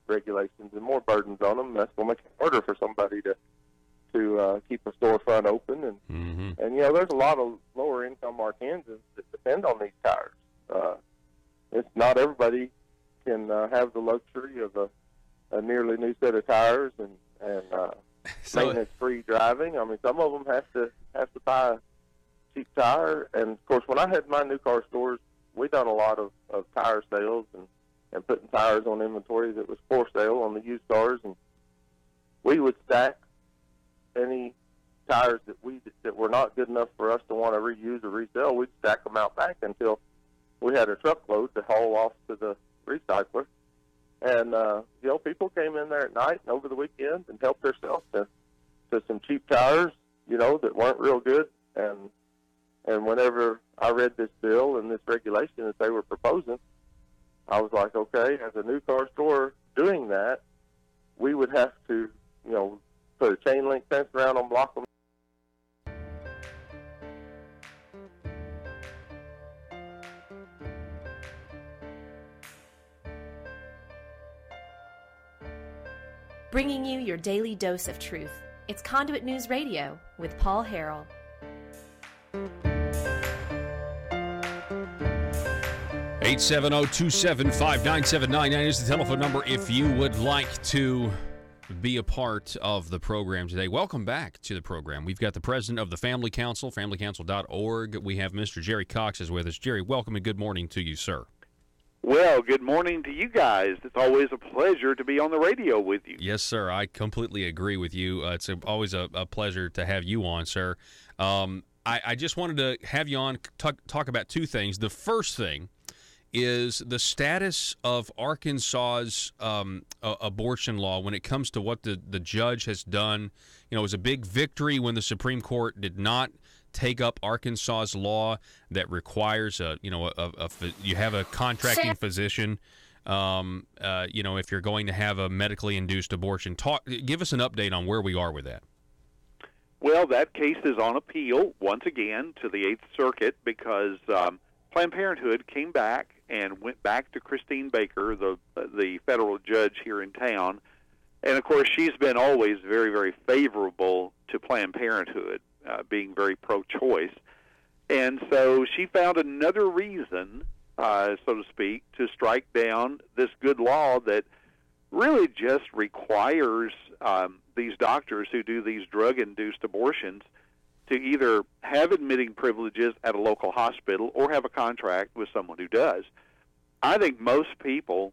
regulations and more burdens on them. And that's going to make it harder for somebody to keep a storefront open, and there's a lot of lower income Arkansans that depend on these tires. It's not everybody can have the luxury of a nearly new set of tires and maintenance-free driving. I mean, some of them have to buy a cheap tire. And of course, when I had my new car stores, we done a lot of tire sales and putting tires on inventory that was for sale on the used cars, and we would stack any tires that were not good enough for us to want to reuse or resell. We'd stack them out back until we had a truckload to haul off to the recycler. And people came in there at night and over the weekend and helped themselves to some cheap tires, that weren't real good. And whenever I read this bill and this regulation that they were proposing, I was like, okay, as a new car store doing that, we would have to, put a chain link fence around them, block them. Bringing you your daily dose of truth. It's Conduit News Radio with Paul Harrell. Eight 870-275-9799 is the telephone number if you would like to be a part of the program today. Welcome back to the program. We've got the president of the Family Council, familycouncil.org. We have Mr. Jerry Cox is with us. Jerry, welcome and good morning to you, sir. Well, good morning to you guys. It's always a pleasure to be on the radio with you. Yes, sir. I completely agree with you. It's always a pleasure to have you on, sir. I just wanted to have you on, talk about two things. The first thing is the status of Arkansas's abortion law when it comes to what the judge has done. It was a big victory when the Supreme Court did not take up Arkansas's law that requires you have a contracting physician. If you're going to have a medically induced abortion, give us an update on where we are with that. Well, that case is on appeal once again to the Eighth Circuit because Planned Parenthood came back and went back to Christine Baker, the federal judge here in town, and of course she's been always very, very favorable to Planned Parenthood. Being very pro-choice. And so she found another reason, so to speak, to strike down this good law that really just requires these doctors who do these drug-induced abortions to either have admitting privileges at a local hospital or have a contract with someone who does. I think most people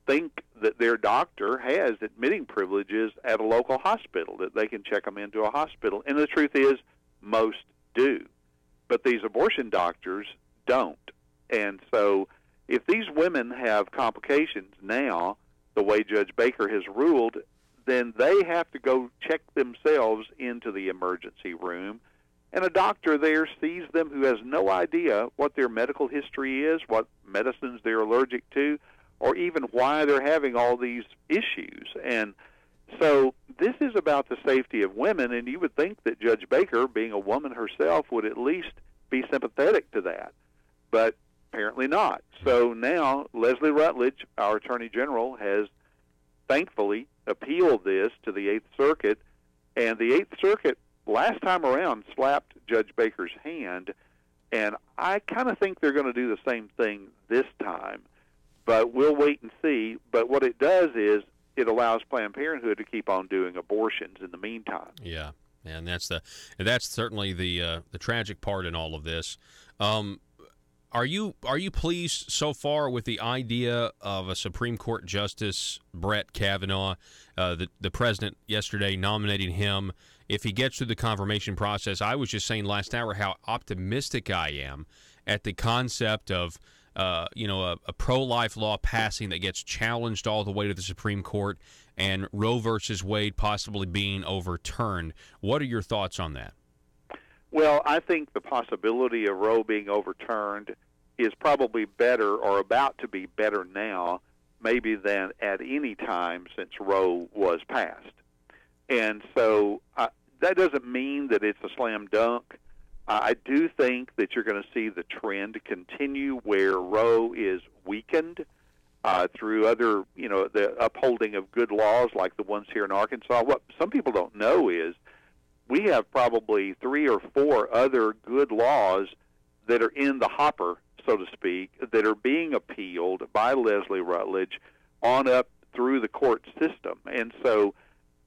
think that their doctor has admitting privileges at a local hospital, that they can check them into a hospital. And the truth is, most do. But these abortion doctors don't. And so if these women have complications now, the way Judge Baker has ruled, then they have to go check themselves into the emergency room. And a doctor there sees them who has no idea what their medical history is, what medicines they're allergic to, or even why they're having all these issues. And so this is about the safety of women, and you would think that Judge Baker, being a woman herself, would at least be sympathetic to that. But apparently not. So now Leslie Rutledge, our Attorney General, has thankfully appealed this to the Eighth Circuit, and the Eighth Circuit last time around slapped Judge Baker's hand, and I kind of think they're going to do the same thing this time, but we'll wait and see. But what it does is it allows Planned Parenthood to keep on doing abortions in the meantime. Yeah, and that's certainly the tragic part in all of this. Are you pleased so far with the idea of a Supreme Court Justice Brett Kavanaugh, the president yesterday nominating him? If he gets through the confirmation process, I was just saying last hour how optimistic I am at the concept of a pro-life law passing that gets challenged all the way to the Supreme Court, and Roe versus Wade possibly being overturned. What are your thoughts on that? Well, I think the possibility of Roe being overturned is probably better, or about to be better now, maybe than at any time since Roe was passed. And so that doesn't mean that it's a slam dunk. I do think that you're going to see the trend continue where Roe is weakened through other, the upholding of good laws like the ones here in Arkansas. What some people don't know is we have probably 3 or 4 other good laws that are in the hopper, so to speak, that are being appealed by Leslie Rutledge on up through the court system. And so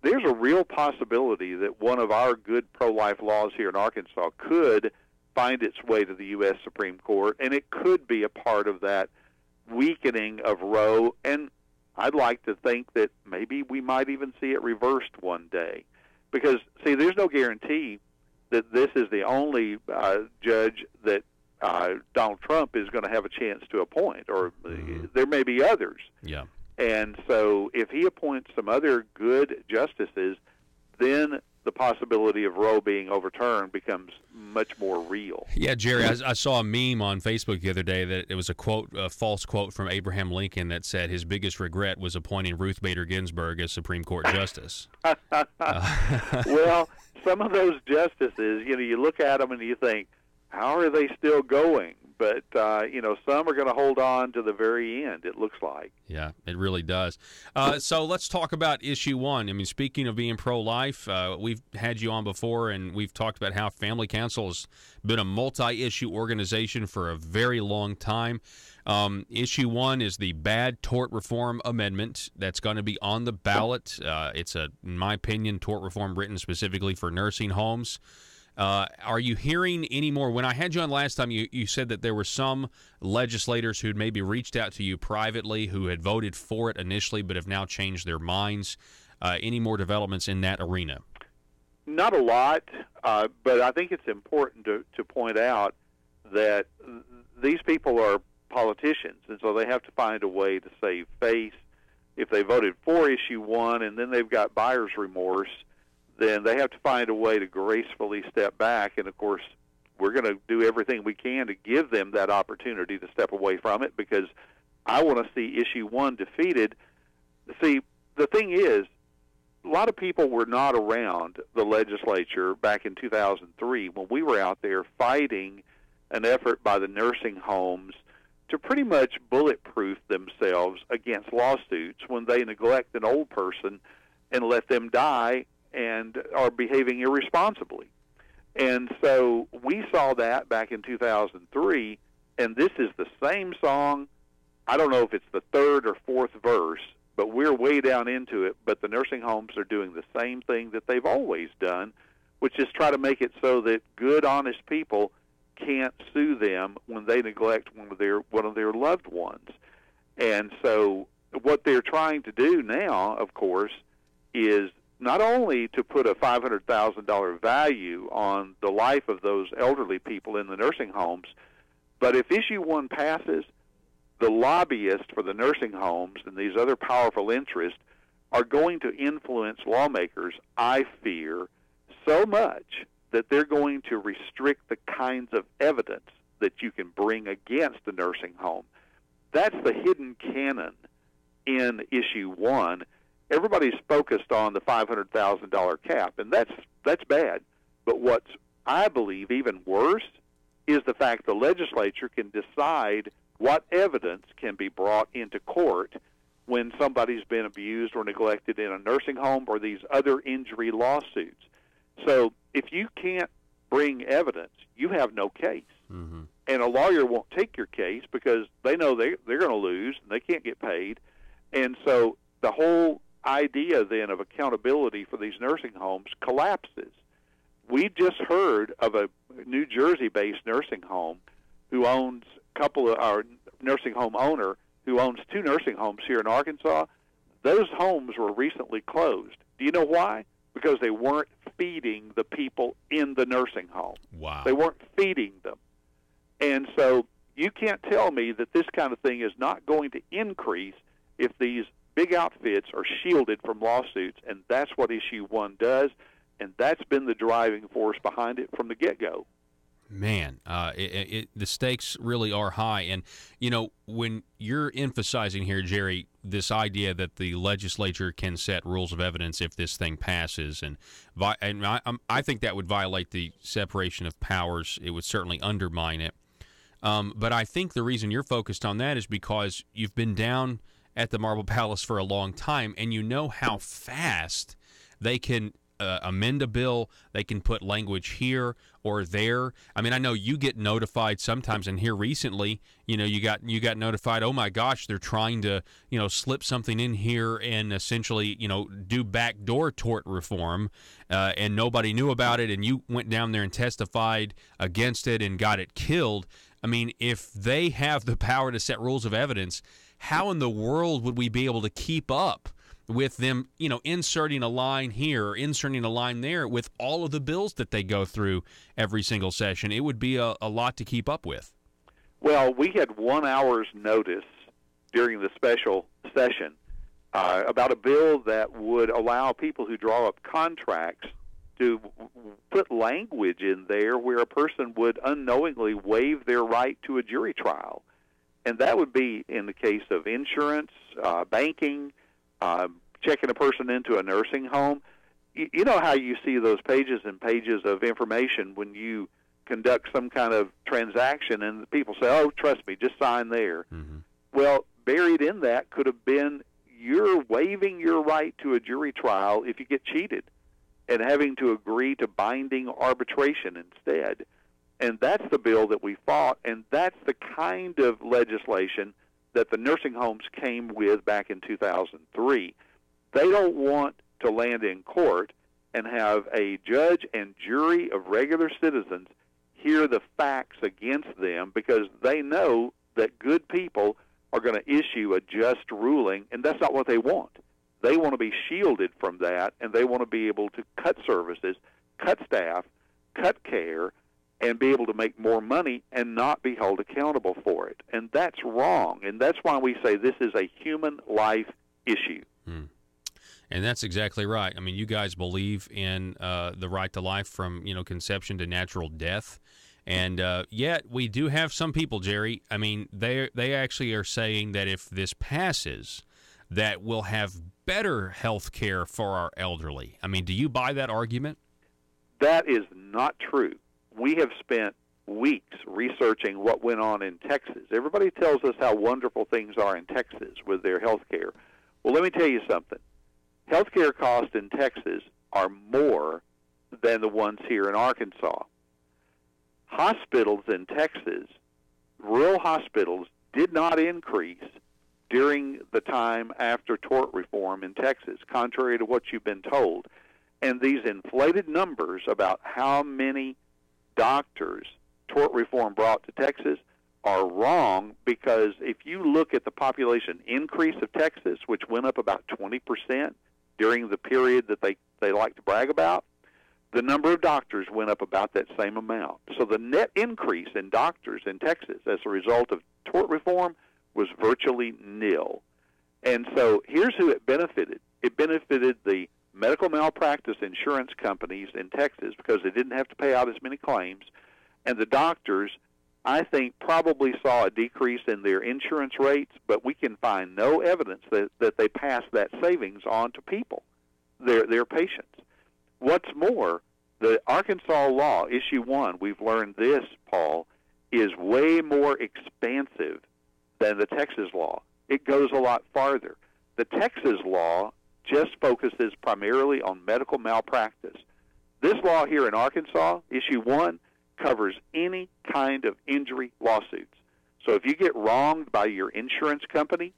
there's a real possibility that one of our good pro-life laws here in Arkansas could find its way to the U.S. Supreme Court, and it could be a part of that weakening of Roe. And I'd like to think that maybe we might even see it reversed one day. Because, see, there's no guarantee that this is the only judge that Donald Trump is going to have a chance to appoint, or there may be others. Yeah. And so if he appoints some other good justices, then the possibility of Roe being overturned becomes much more real. Yeah, Jerry, I saw a meme on Facebook the other day that it was a false quote from Abraham Lincoln that said his biggest regret was appointing Ruth Bader Ginsburg as Supreme Court Justice. Well, some of those justices, you look at them and you think, how are they still going? But, some are going to hold on to the very end, it looks like. Yeah, it really does. So let's talk about issue 1. I mean, speaking of being pro-life, we've had you on before, and we've talked about how Family Council has been a multi-issue organization for a very long time. Issue 1 is the bad tort reform amendment that's going to be on the ballot. It's, in my opinion, tort reform written specifically for nursing homes. Are you hearing any more? When I had you on last time, you said that there were some legislators who'd maybe reached out to you privately who had voted for it initially but have now changed their minds. Any more developments in that arena? Not a lot, but I think it's important to point out that these people are politicians, and so they have to find a way to save face. If they voted for issue 1 and then they've got buyer's remorse, then they have to find a way to gracefully step back. And, of course, we're going to do everything we can to give them that opportunity to step away from it, because I want to see issue 1 defeated. See, the thing is, a lot of people were not around the legislature back in 2003 when we were out there fighting an effort by the nursing homes to pretty much bulletproof themselves against lawsuits when they neglect an old person and let them die and are behaving irresponsibly. And so we saw that back in 2003, and this is the same song. I don't know if it's the 3rd or 4th verse, but we're way down into it. But the nursing homes are doing the same thing that they've always done, which is try to make it so that good, honest people can't sue them when they neglect one of their loved ones. And so what they're trying to do now, of course, is not only to put a $500,000 value on the life of those elderly people in the nursing homes, but if issue 1 passes, the lobbyists for the nursing homes and these other powerful interests are going to influence lawmakers, I fear, so much that they're going to restrict the kinds of evidence that you can bring against a nursing home. That's the hidden canon in issue 1. Everybody's focused on the $500,000 cap, and that's bad. But what's, I believe, even worse is the fact the legislature can decide What evidence can be brought into court when somebody's been abused or neglected in a nursing home or these other injury lawsuits? So if you can't bring evidence, you have no case. Mm-hmm. And a lawyer won't take your case because they know they're going to lose and they can't get paid. And so the whole idea then of accountability for these nursing homes collapses. We just heard of a New Jersey-based nursing home who owns our nursing home owner who owns 2 nursing homes here in Arkansas. Those homes were recently closed. Do you know why? Because they weren't feeding the people in the nursing home. Wow. They weren't feeding them. And so you can't tell me that this kind of thing is not going to increase if these big outfits are shielded from lawsuits, and that's what Issue 1 does, and that's been the driving force behind it from the get-go. Man, the stakes really are high. And, you know, when you're emphasizing here, Jerry, this idea that the legislature can set rules of evidence if this thing passes, and I think that would violate the separation of powers. It would certainly undermine it. But I think the reason you're focused on that is because you've been down at the Marble Palace for a long time, and you know how fast they can amend a bill. They can put language here or there. I mean, I know you get notified sometimes, and here recently, you know, you got notified, oh my gosh, they're trying to, you know, slip something in here and essentially, you know, do backdoor tort reform, and nobody knew about it, and you went down there and testified against it and got it killed. I mean, if they have the power to set rules of evidence, how in the world would we be able to keep up with them, you know, inserting a line here or inserting a line there with all of the bills that they go through every single session? It would be a lot to keep up with. Well, we had 1 hour's notice during the special session about a bill that would allow people who draw up contracts to put language in there where a person would unknowingly waive their right to a jury trial. And that would be in the case of insurance, banking, checking a person into a nursing home. You know how you see those pages and pages of information when you conduct some kind of transaction and people say, oh, trust me, just sign there. Mm-hmm. Well, buried in that could have been you're waiving your right to a jury trial if you get cheated and having to agree to binding arbitration instead. And that's the bill that we fought, and that's the kind of legislation that the nursing homes came with back in 2003. They don't want to land in court and have a judge and jury of regular citizens hear the facts against them because they know that good people are going to issue a just ruling, and that's not what they want. They want to be shielded from that, and they want to be able to cut services, cut staff, cut care, and be able to make more money and not be held accountable for it. And that's wrong, and that's why we say this is a human life issue. And that's exactly right. I mean, you guys believe in the right to life from, you know, conception to natural death. And yet we do have some people, Jerry, I mean, they actually are saying that if this passes, that we'll have better health care for our elderly. I mean, do you buy that argument? That is not true. We have spent weeks researching what went on in Texas. Everybody tells us how wonderful things are in Texas with their health care. Well, let me tell you something. Health care costs in Texas are more than the ones here in Arkansas. Hospitals in Texas, rural hospitals, did not increase during the time after tort reform in Texas, contrary to what you've been told. And these inflated numbers about how many doctors tort reform brought to Texas are wrong, because if you look at the population increase of Texas, which went up about 20% during the period that they like to brag about, the number of doctors went up about that same amount. So the net increase in doctors in Texas as a result of tort reform was virtually nil. And so here's who it benefited. It benefited the medical malpractice insurance companies in Texas because they didn't have to pay out as many claims. And the doctors, I think, probably saw a decrease in their insurance rates, but we can find no evidence that they passed that savings on to people, their patients. What's more, the Arkansas law, Issue 1, we've learned this, Paul, is way more expansive than the Texas law. It goes a lot farther. The Texas law just focuses primarily on medical malpractice. This law here in Arkansas, Issue 1, covers any kind of injury lawsuits. So if you get wronged by your insurance company,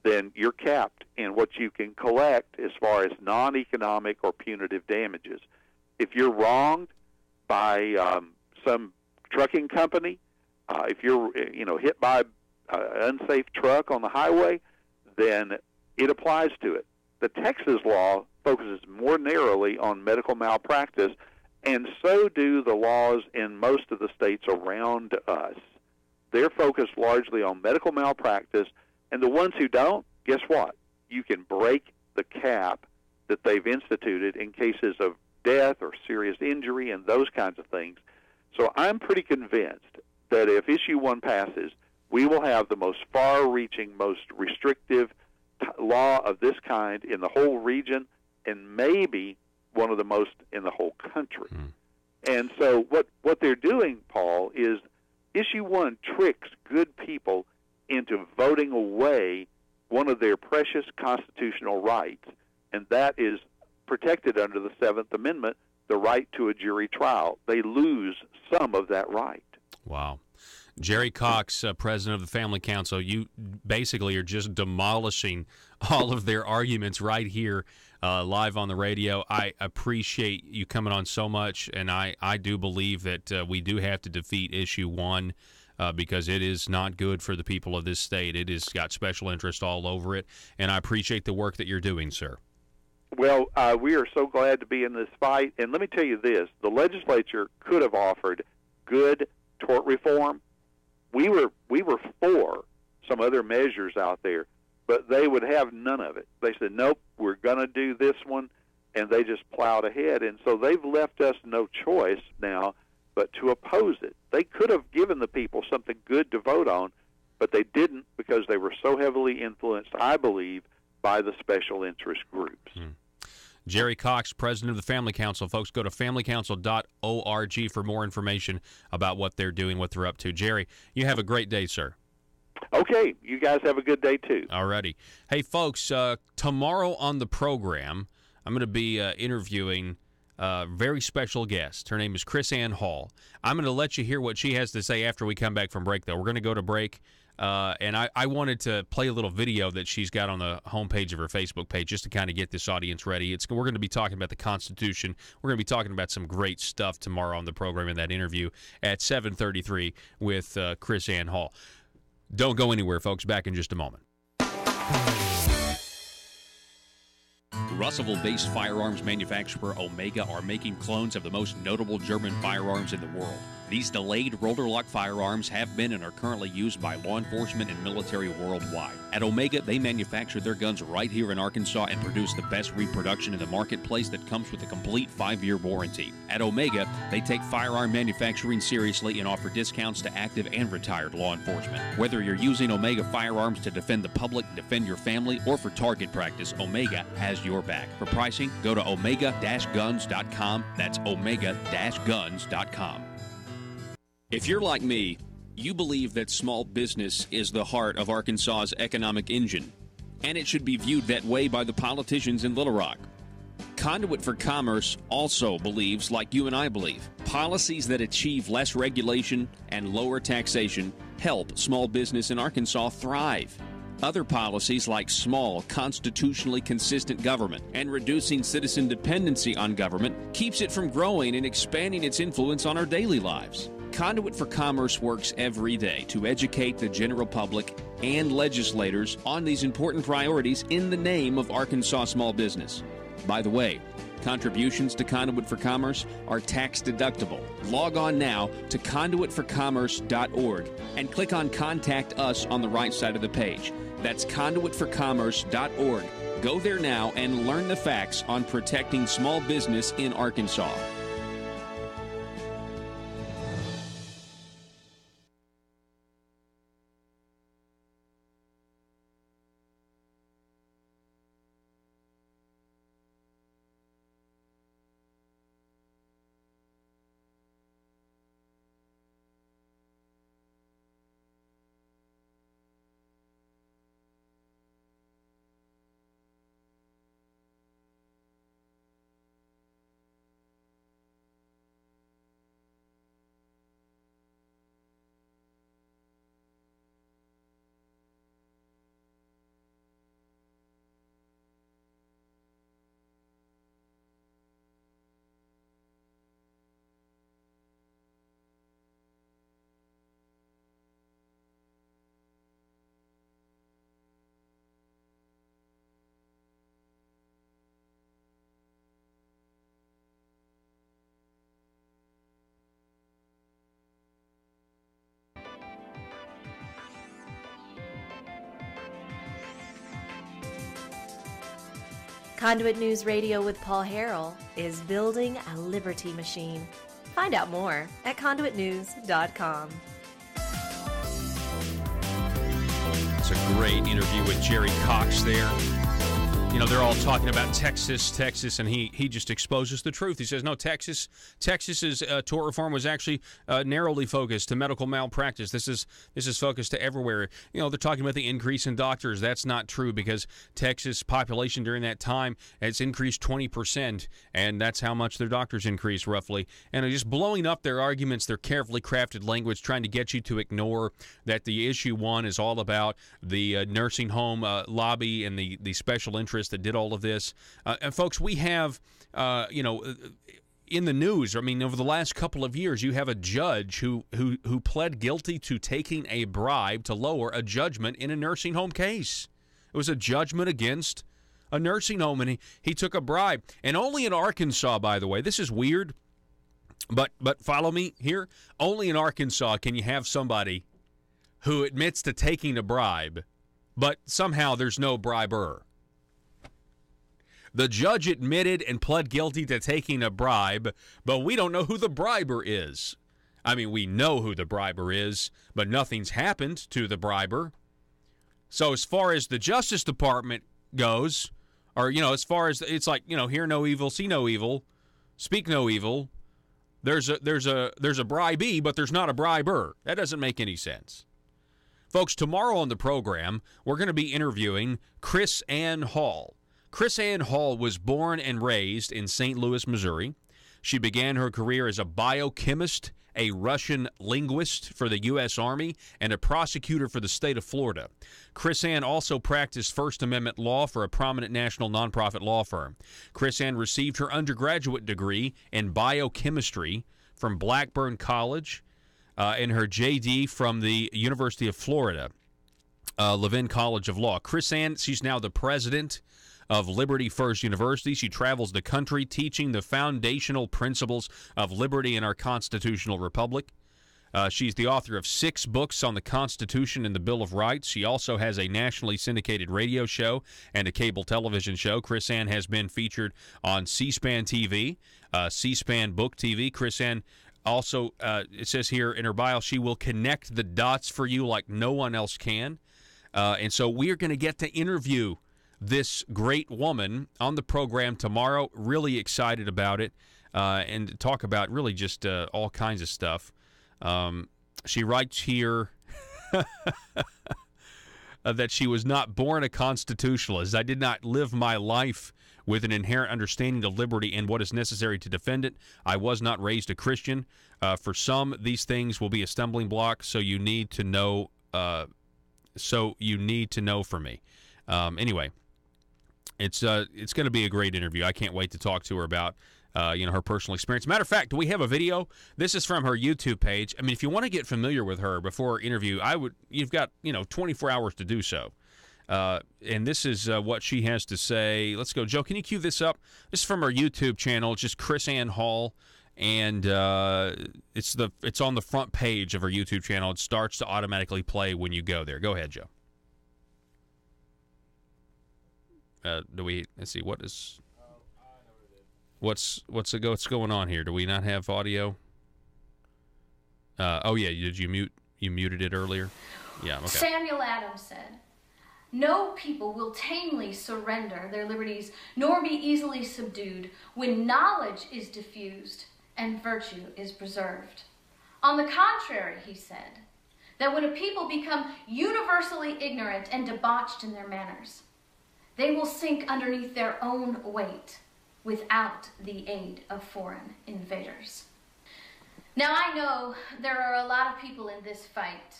then you're capped in what you can collect as far as non-economic or punitive damages. If you're wronged by some trucking company, if you're hit by an unsafe truck on the highway, then it applies to it. The Texas law focuses more narrowly on medical malpractice, and so do the laws in most of the states around us. They're focused largely on medical malpractice, and the ones who don't, guess what? You can break the cap that they've instituted in cases of death or serious injury and those kinds of things. So I'm pretty convinced that if Issue 1 passes, we will have the most far-reaching, most restrictive law of this kind in the whole region, and maybe one of the most in the whole country. And so what they're doing, Paul, is Issue 1 tricks good people into voting away one of their precious constitutional rights, and that is protected under the Seventh Amendment, the right to a jury trial. They lose some of that right. Wow. Jerry Cox, president of the Family Council, you basically are just demolishing all of their arguments right here live on the radio. I appreciate you coming on so much, and I do believe that we do have to defeat Issue 1 because it is not good for the people of this state. It has got special interest all over it, and I appreciate the work that you're doing, sir. Well, we are so glad to be in this fight, and let me tell you this. The legislature could have offered good tort reform. We were for some other measures out there, but they would have none of it. They said, nope, we're going to do this one, and they just plowed ahead. And so they've left us no choice now but to oppose it. They could have given the people something good to vote on, but they didn't because they were so heavily influenced, I believe, by the special interest groups. Jerry Cox, president of the Family Council. Folks, go to familycouncil.org for more information about what they're doing, what they're up to. Jerry, you have a great day, sir. Okay, you guys have a good day, too. All righty. Hey, folks, tomorrow on the program, I'm going to be interviewing a very special guest. Her name is Chris Ann Hall. I'm going to let you hear what she has to say after we come back from break, though. We're going to go to break. And I wanted to play a little video that she's got on the homepage of her Facebook page just to kind of get this audience ready. We're going to be talking about the Constitution. We're going to be talking about some great stuff tomorrow on the program in that interview at 7:33 with Chris Ann Hall. Don't go anywhere, folks. Back in just a moment. Russellville-based firearms manufacturer Omega are making clones of the most notable German firearms in the world. These delayed rotor-lock firearms have been and are currently used by law enforcement and military worldwide. At Omega, they manufacture their guns right here in Arkansas and produce the best reproduction in the marketplace that comes with a complete 5-year warranty. At Omega, they take firearm manufacturing seriously and offer discounts to active and retired law enforcement. Whether you're using Omega firearms to defend the public, defend your family, or for target practice, Omega has your back. For pricing, go to omega-guns.com. That's omega-guns.com. If you're like me, you believe that small business is the heart of Arkansas's economic engine, and it should be viewed that way by the politicians in Little Rock. Conduit for Commerce also believes, like you and I believe, policies that achieve less regulation and lower taxation help small business in Arkansas thrive. Other policies like small, constitutionally consistent government and reducing citizen dependency on government keeps it from growing and expanding its influence on our daily lives. Conduit for Commerce works every day to educate the general public and legislators on these important priorities in the name of Arkansas small business. By the way, contributions to Conduit for Commerce are tax deductible. Log on now to conduitforcommerce.org and click on Contact Us on the right side of the page. That's conduitforcommerce.org. Go there now and learn the facts on protecting small business in Arkansas. Conduit News Radio with Paul Harrell is building a liberty machine. Find out more at conduitnews.com. It's a great interview with Jerry Cox there. You know, they're all talking about Texas, and he just exposes the truth. He says, no, Texas's tort reform was actually narrowly focused to medical malpractice. This is focused to everywhere. You know, they're talking about the increase in doctors. That's not true because Texas population during that time has increased 20%, and that's how much their doctors increased roughly. And they're just blowing up their arguments, their carefully crafted language, trying to get you to ignore that the issue one is all about the nursing home lobby and the special interest that did all of this. And folks, we have, in the news, I mean, over the last couple of years, you have a judge who pled guilty to taking a bribe to lower a judgment in a nursing home case. It was a judgment against a nursing home, and he took a bribe. And only in Arkansas, by the way, this is weird, but follow me here. Only in Arkansas can you have somebody who admits to taking a bribe, but somehow there's no briber. The judge admitted and pled guilty to taking a bribe, but we don't know who the briber is. I mean, we know who the briber is, but nothing's happened to the briber. So as far as the Justice Department goes, or, as far as it's like, hear no evil, see no evil, speak no evil, there's a bribee, but there's not a briber. That doesn't make any sense. Folks, tomorrow on the program, we're going to be interviewing Chris Ann Hall. Chris Ann Hall was born and raised in St. Louis, Missouri. She began her career as a biochemist, a Russian linguist for the U.S. Army, and a prosecutor for the state of Florida. Chris Ann also practiced First Amendment law for a prominent national nonprofit law firm. Chris Ann received her undergraduate degree in biochemistry from Blackburn College and her J.D. from the University of Florida, Levin College of Law. Chris Ann, she's now the president of Liberty First University. She travels the country teaching the foundational principles of liberty in our constitutional republic. She's the author of 6 books on the Constitution and the Bill of Rights. She also has a nationally syndicated radio show and a cable television show. Chris Ann has been featured on C-SPAN TV, C-SPAN Book TV. Chris Ann also, it says here in her bio, she will connect the dots for you like no one else can. And so we are going to get to interview this great woman on the program tomorrow. Really excited about it, and talk about really just all kinds of stuff. She writes here that she was not born a constitutionalist. I did not live my life with an inherent understanding of liberty and what is necessary to defend it. I was not raised a Christian. For some, these things will be a stumbling block, so you need to know. For me. Anyway. It's going to be a great interview. I can't wait to talk to her about her personal experience. Matter of fact, do we have a video? This is from her YouTube page. I mean, if you want to get familiar with her before her interview, you've got 24 hours to do so. And this is what she has to say. Let's go, Joe. Can you cue this up? This is from her YouTube channel. It's just Chris Ann Hall, and it's on the front page of her YouTube channel. It starts to automatically play when you go there. Go ahead, Joe. Let's see, what's going on here? Do we not have audio? Did you muted it earlier? Yeah, okay. Samuel Adams said, "No people will tamely surrender their liberties, nor be easily subdued, when knowledge is diffused and virtue is preserved. On the contrary," he said, "that when a people become universally ignorant and debauched in their manners, they will sink underneath their own weight without the aid of foreign invaders." Now, I know there are a lot of people in this fight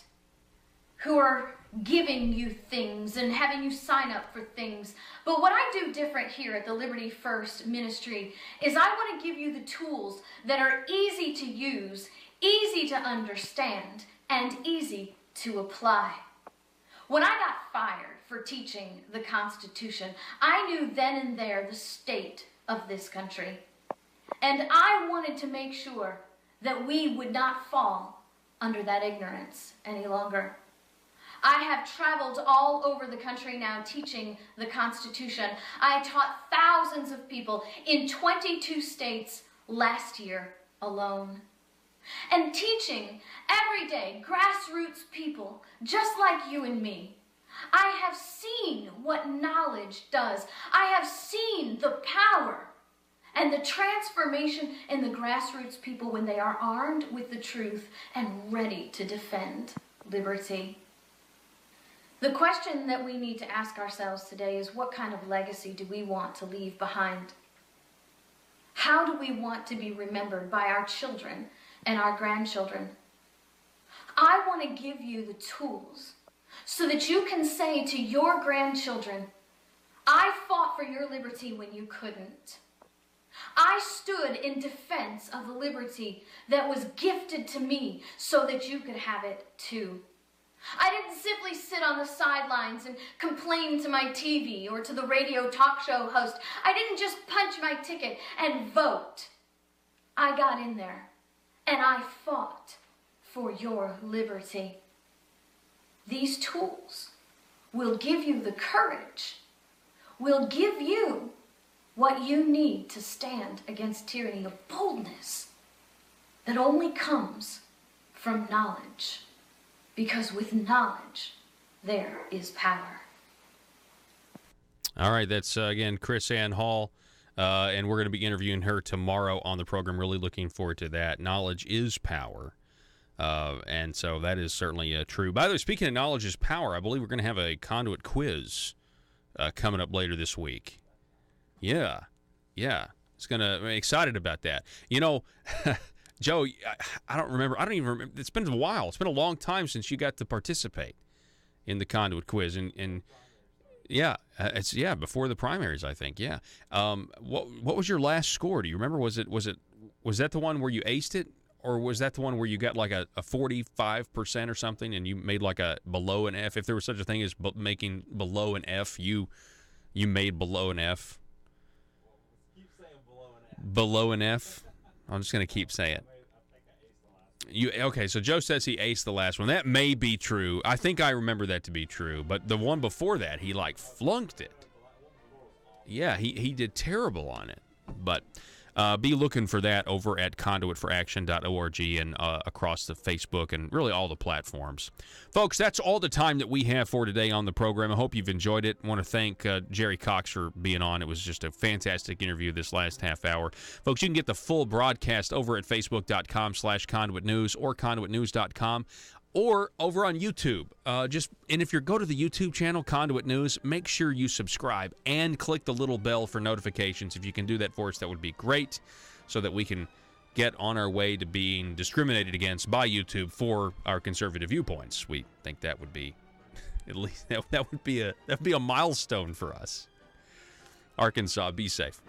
who are giving you things and having you sign up for things. But what I do different here at the Liberty First Ministry is I want to give you the tools that are easy to use, easy to understand, and easy to apply. When I got fired for teaching the Constitution, I knew then and there the state of this country. And I wanted to make sure that we would not fall under that ignorance any longer. I have traveled all over the country now teaching the Constitution. I taught thousands of people in 22 states last year alone. And teaching everyday grassroots people just like you and me, I have seen what knowledge does. I have seen the power and the transformation in the grassroots people when they are armed with the truth and ready to defend liberty. The question that we need to ask ourselves today is, what kind of legacy do we want to leave behind? How do we want to be remembered by our children and our grandchildren? I want to give you the tools so that you can say to your grandchildren, I fought for your liberty when you couldn't. I stood in defense of the liberty that was gifted to me so that you could have it too. I didn't simply sit on the sidelines and complain to my TV or to the radio talk show host. I didn't just punch my ticket and vote. I got in there and I fought for your liberty. These tools will give you the courage, will give you what you need to stand against tyranny, a boldness that only comes from knowledge. Because with knowledge, there is power. All right, that's, again, Chris Ann Hall, and we're going to be interviewing her tomorrow on the program. Really looking forward to that. Knowledge is power, and so that is certainly true. By the way, speaking of knowledge is power, I believe we're going to have a Conduit quiz coming up later this week. Yeah. I'm excited about that. You know, Joe, I don't even remember. It's been a while. It's been a long time since you got to participate in the Conduit quiz. And yeah, it's before the primaries, I think. Yeah. What was your last score? Do you remember? Was that the one where you aced it? Or was that the one where you got like a 45% or something and you made like a below an F? If there was such a thing as making below an F, you made below an F. Keep saying below an F. I'm just going to keep saying it. Okay, so Joe says he aced the last one. That may be true. I think I remember that to be true. But the one before that, he like flunked it. Yeah, he did terrible on it. But be looking for that over at conduitforaction.org and across the Facebook and really all the platforms. Folks, that's all the time that we have for today on the program. I hope you've enjoyed it. I want to thank Jerry Cox for being on. It was just a fantastic interview this last half hour. Folks, you can get the full broadcast over at facebook.com/conduitnews or conduitnews.com. Or over on YouTube. And if you go to the YouTube channel, Conduit News, make sure you subscribe and click the little bell for notifications. If you can do that for us, that would be great, so that we can get on our way to being discriminated against by YouTube for our conservative viewpoints. We think that would be, at least that would be a milestone for us. Arkansas, be safe.